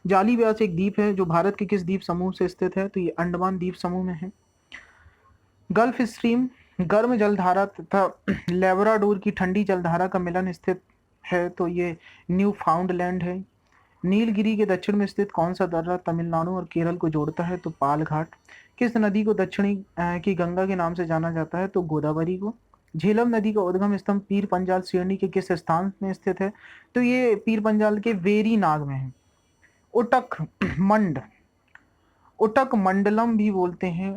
जाली व्यास एक द्वीप है जो भारत के किस द्वीप समूह से स्थित है? तो ये अंडमान द्वीप समूह में है। गल्फ स्ट्रीम गर्म जलधारा तथा लेब्राडोर की ठंडी जलधारा का मिलन स्थित है, तो ये न्यू फाउंडलैंड है। नीलगिरी के दक्षिण में स्थित कौन सा दर्रा तमिलनाडु और केरल को जोड़ता है? तो पाल घाट। किस नदी को दक्षिणी की गंगा के नाम से जाना जाता है? तो गोदावरी को। झेलम नदी का उद्गम स्थल पीर पंजाल श्रेणी के किस स्थान में स्थित है? तो ये पीर पंजाल के वेरी नाग में है। उटक मंडलम भी बोलते हैं।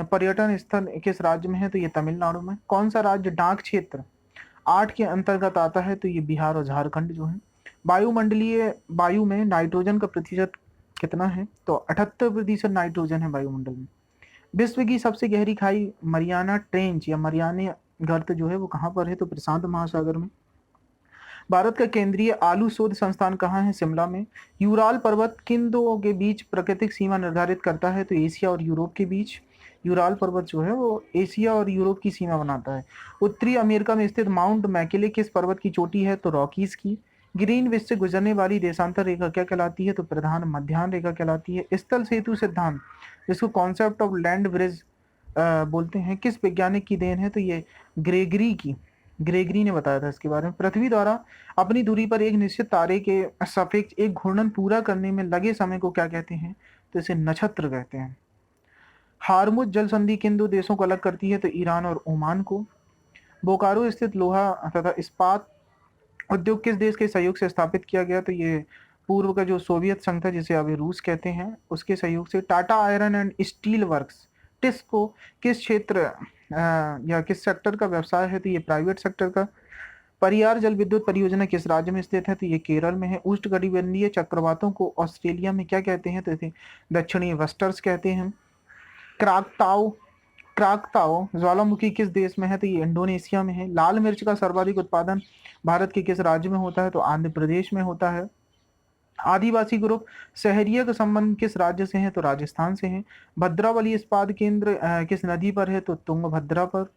पर्यटन स्थल किस राज्य में है? तो ये तमिलनाडु में। कौन सा राज्य डाक क्षेत्र 8 के अंतर्गत आता है? तो ये बिहार और झारखंड जो है। वायुमंडलीय वायु में नाइट्रोजन का प्रतिशत कितना है? तो 78% नाइट्रोजन है वायुमंडल में। विश्व की सबसे गहरी खाई मरियाना ट्रेंच या मरियाने गर्त जो है वो कहाँ पर है? तो प्रशांत महासागर में। भारत का केंद्रीय आलू शोध संस्थान कहाँ है? शिमला में। यूराल पर्वत किन दो के बीच प्राकृतिक सीमा निर्धारित करता है? तो एशिया और यूरोप के बीच। यूराल पर्वत जो है वो एशिया और यूरोप की सीमा बनाता है। उत्तरी अमेरिका में स्थित माउंट मैकिले किस पर्वत की चोटी है? तो रॉकीज की। ग्रीनविच से गुजरने वाली देशांतर रेखा क्या कहलाती है? तो प्रधान मध्याह्न रेखा कहलाती है। स्थल सेतु सिद्धांत, जिसको कॉन्सेप्ट ऑफ लैंड ब्रिज बोलते हैं, किस वैज्ञानिक की देन है? तो ये ग्रेगरी ने बताया था इसके बारे में। पृथ्वी द्वारा अपनी दूरी पर एक निश्चित तारे के सापेक्ष एक घूर्णन पूरा करने में लगे समय को क्या कहते हैं? तो इसे नक्षत्र कहते हैं। हार्मुज जल संधि किन दो देशों को अलग करती है? तो ईरान और ओमान को। बोकारो स्थित लोहा तथा इस्पात उद्योग किस देश के सहयोग से स्थापित किया गया? तो ये पूर्व का जो सोवियत संघ था, जिसे अभी रूस कहते हैं, उसके सहयोग से। Tata iron and steel works TISCO किस क्षेत्र या किस सेक्टर का व्यवसाय है? तो ये प्राइवेट सेक्टर का। परियार जल विद्युत परियोजना किस राज्य में स्थित है? तो ये केरल में है। उष्णकटिबंधीय चक्रवातों को ऑस्ट्रेलिया में क्या कहते हैं? तो इसे दक्षिणी वेस्टर्स कहते हैं। क्राकताओ ज्वालामुखी किस देश में है? तो ये इंडोनेशिया में है। लाल मिर्च का सर्वाधिक उत्पादन भारत के किस राज्य में होता है? तो आंध्र प्रदेश में होता है। आदिवासी ग्रुप सहरिया का संबंध किस राज्य से है? तो राजस्थान से है। भद्रावली इस्पात केंद्र किस नदी पर है? तो तुंगभद्रा पर।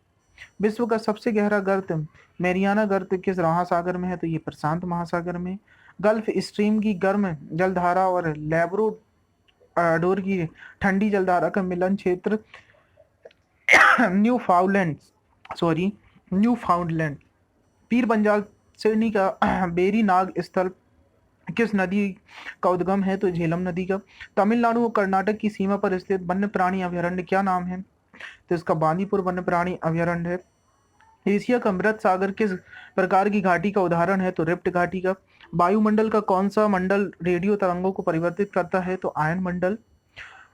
विश्व का सबसे गहरा गर्त मैरियाना गर्त किस महासागर में है? तो ये प्रशांत महासागर में। गल्फ स्ट्रीम की गर्म जलधारा और लेब्राडोर की ठंडी जलधारा का मिलन क्षेत्र Newfoundland sorry Newfoundland. Pir Panjal Sydney का बेरी नाग स्थल किस नदी का उद्गम है? तो झेलम नदी का। तमिलनाडु और कर्नाटक की सीमा पर स्थित वन्य प्राणी अभयारण्य क्या नाम है? तो इसका बांदीपुर वन्य प्राणी अभयारण्य है। एशिया का मृत सागर किस प्रकार की घाटी का उदाहरण है? तो रिफ्ट घाटी का। वायुमंडल का कौन सा मंडल रेडियो तरंगों को परिवर्तित करता है? तो आयन मंडल।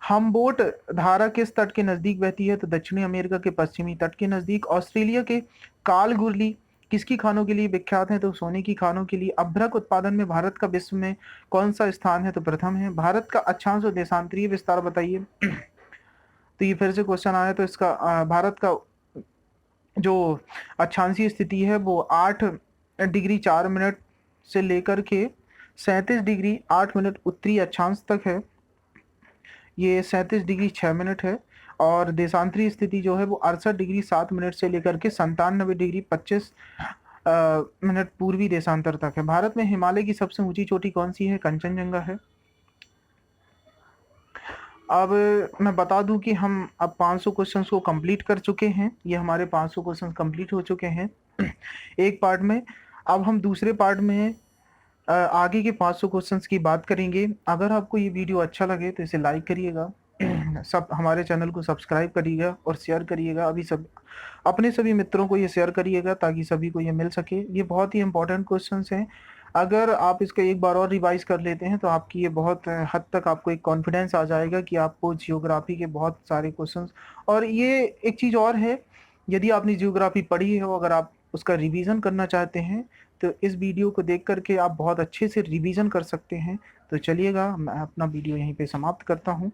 हम्बोल्ट धारा किस तट के नजदीक बहती है? तो दक्षिणी अमेरिका के पश्चिमी तट के नजदीक। ऑस्ट्रेलिया के कालगुरली किसकी खानों के लिए विख्यात है? तो सोने की खानों के लिए। अभ्रक उत्पादन में भारत का विश्व में कौन सा स्थान है? तो प्रथम है। भारत का अक्षांश और देशांतरीय विस्तार बताइए। तो ये फिर से क्वेश्चन आया, तो इसका भारत का जो अक्षांशीय स्थिति है वो 8 डिग्री 4 मिनट से लेकर के 37 डिग्री 8 मिनट उत्तरी अक्षांश तक है। ये 37 डिग्री 6 मिनट है। और देशांतरी स्थिति जो है वो 68 डिग्री 7 मिनट से लेकर के 97 डिग्री 25 मिनट पूर्वी देशांतर तक है। भारत में हिमालय की सबसे ऊंची चोटी कौन सी है? कंचनजंगा है। अब मैं बता दूं कि हम अब 500 क्वेश्चंस को कंप्लीट कर चुके हैं। ये हमारे 500 क्वेश्चन कंप्लीट हो चुके हैं एक पार्ट में। अब हम दूसरे पार्ट में आगे के 500 क्वेश्चंस की बात करेंगे। अगर आपको ये वीडियो अच्छा लगे तो इसे लाइक करिएगा, सब हमारे चैनल को सब्सक्राइब करिएगा और शेयर करिएगा। अभी सब अपने सभी मित्रों को ये शेयर करिएगा ताकि सभी को ये मिल सके। ये बहुत ही इंपॉर्टेंट क्वेश्चंस हैं। अगर आप इसका एक बार और रिवाइज कर लेते हैं तो आपकी ये बहुत हद तक आपको एक कॉन्फिडेंस आ जाएगा कि आपको जियोग्राफी के बहुत सारे क्वेश्चंस। और ये एक चीज़ और है, यदि आपने जियोग्राफी पढ़ी है, अगर आप उसका रिवीजन करना चाहते हैं तो इस वीडियो को देख करके आप बहुत अच्छे से रिवीजन कर सकते हैं। तो चलिएगा, मैं अपना वीडियो यहीं पे समाप्त करता हूँ।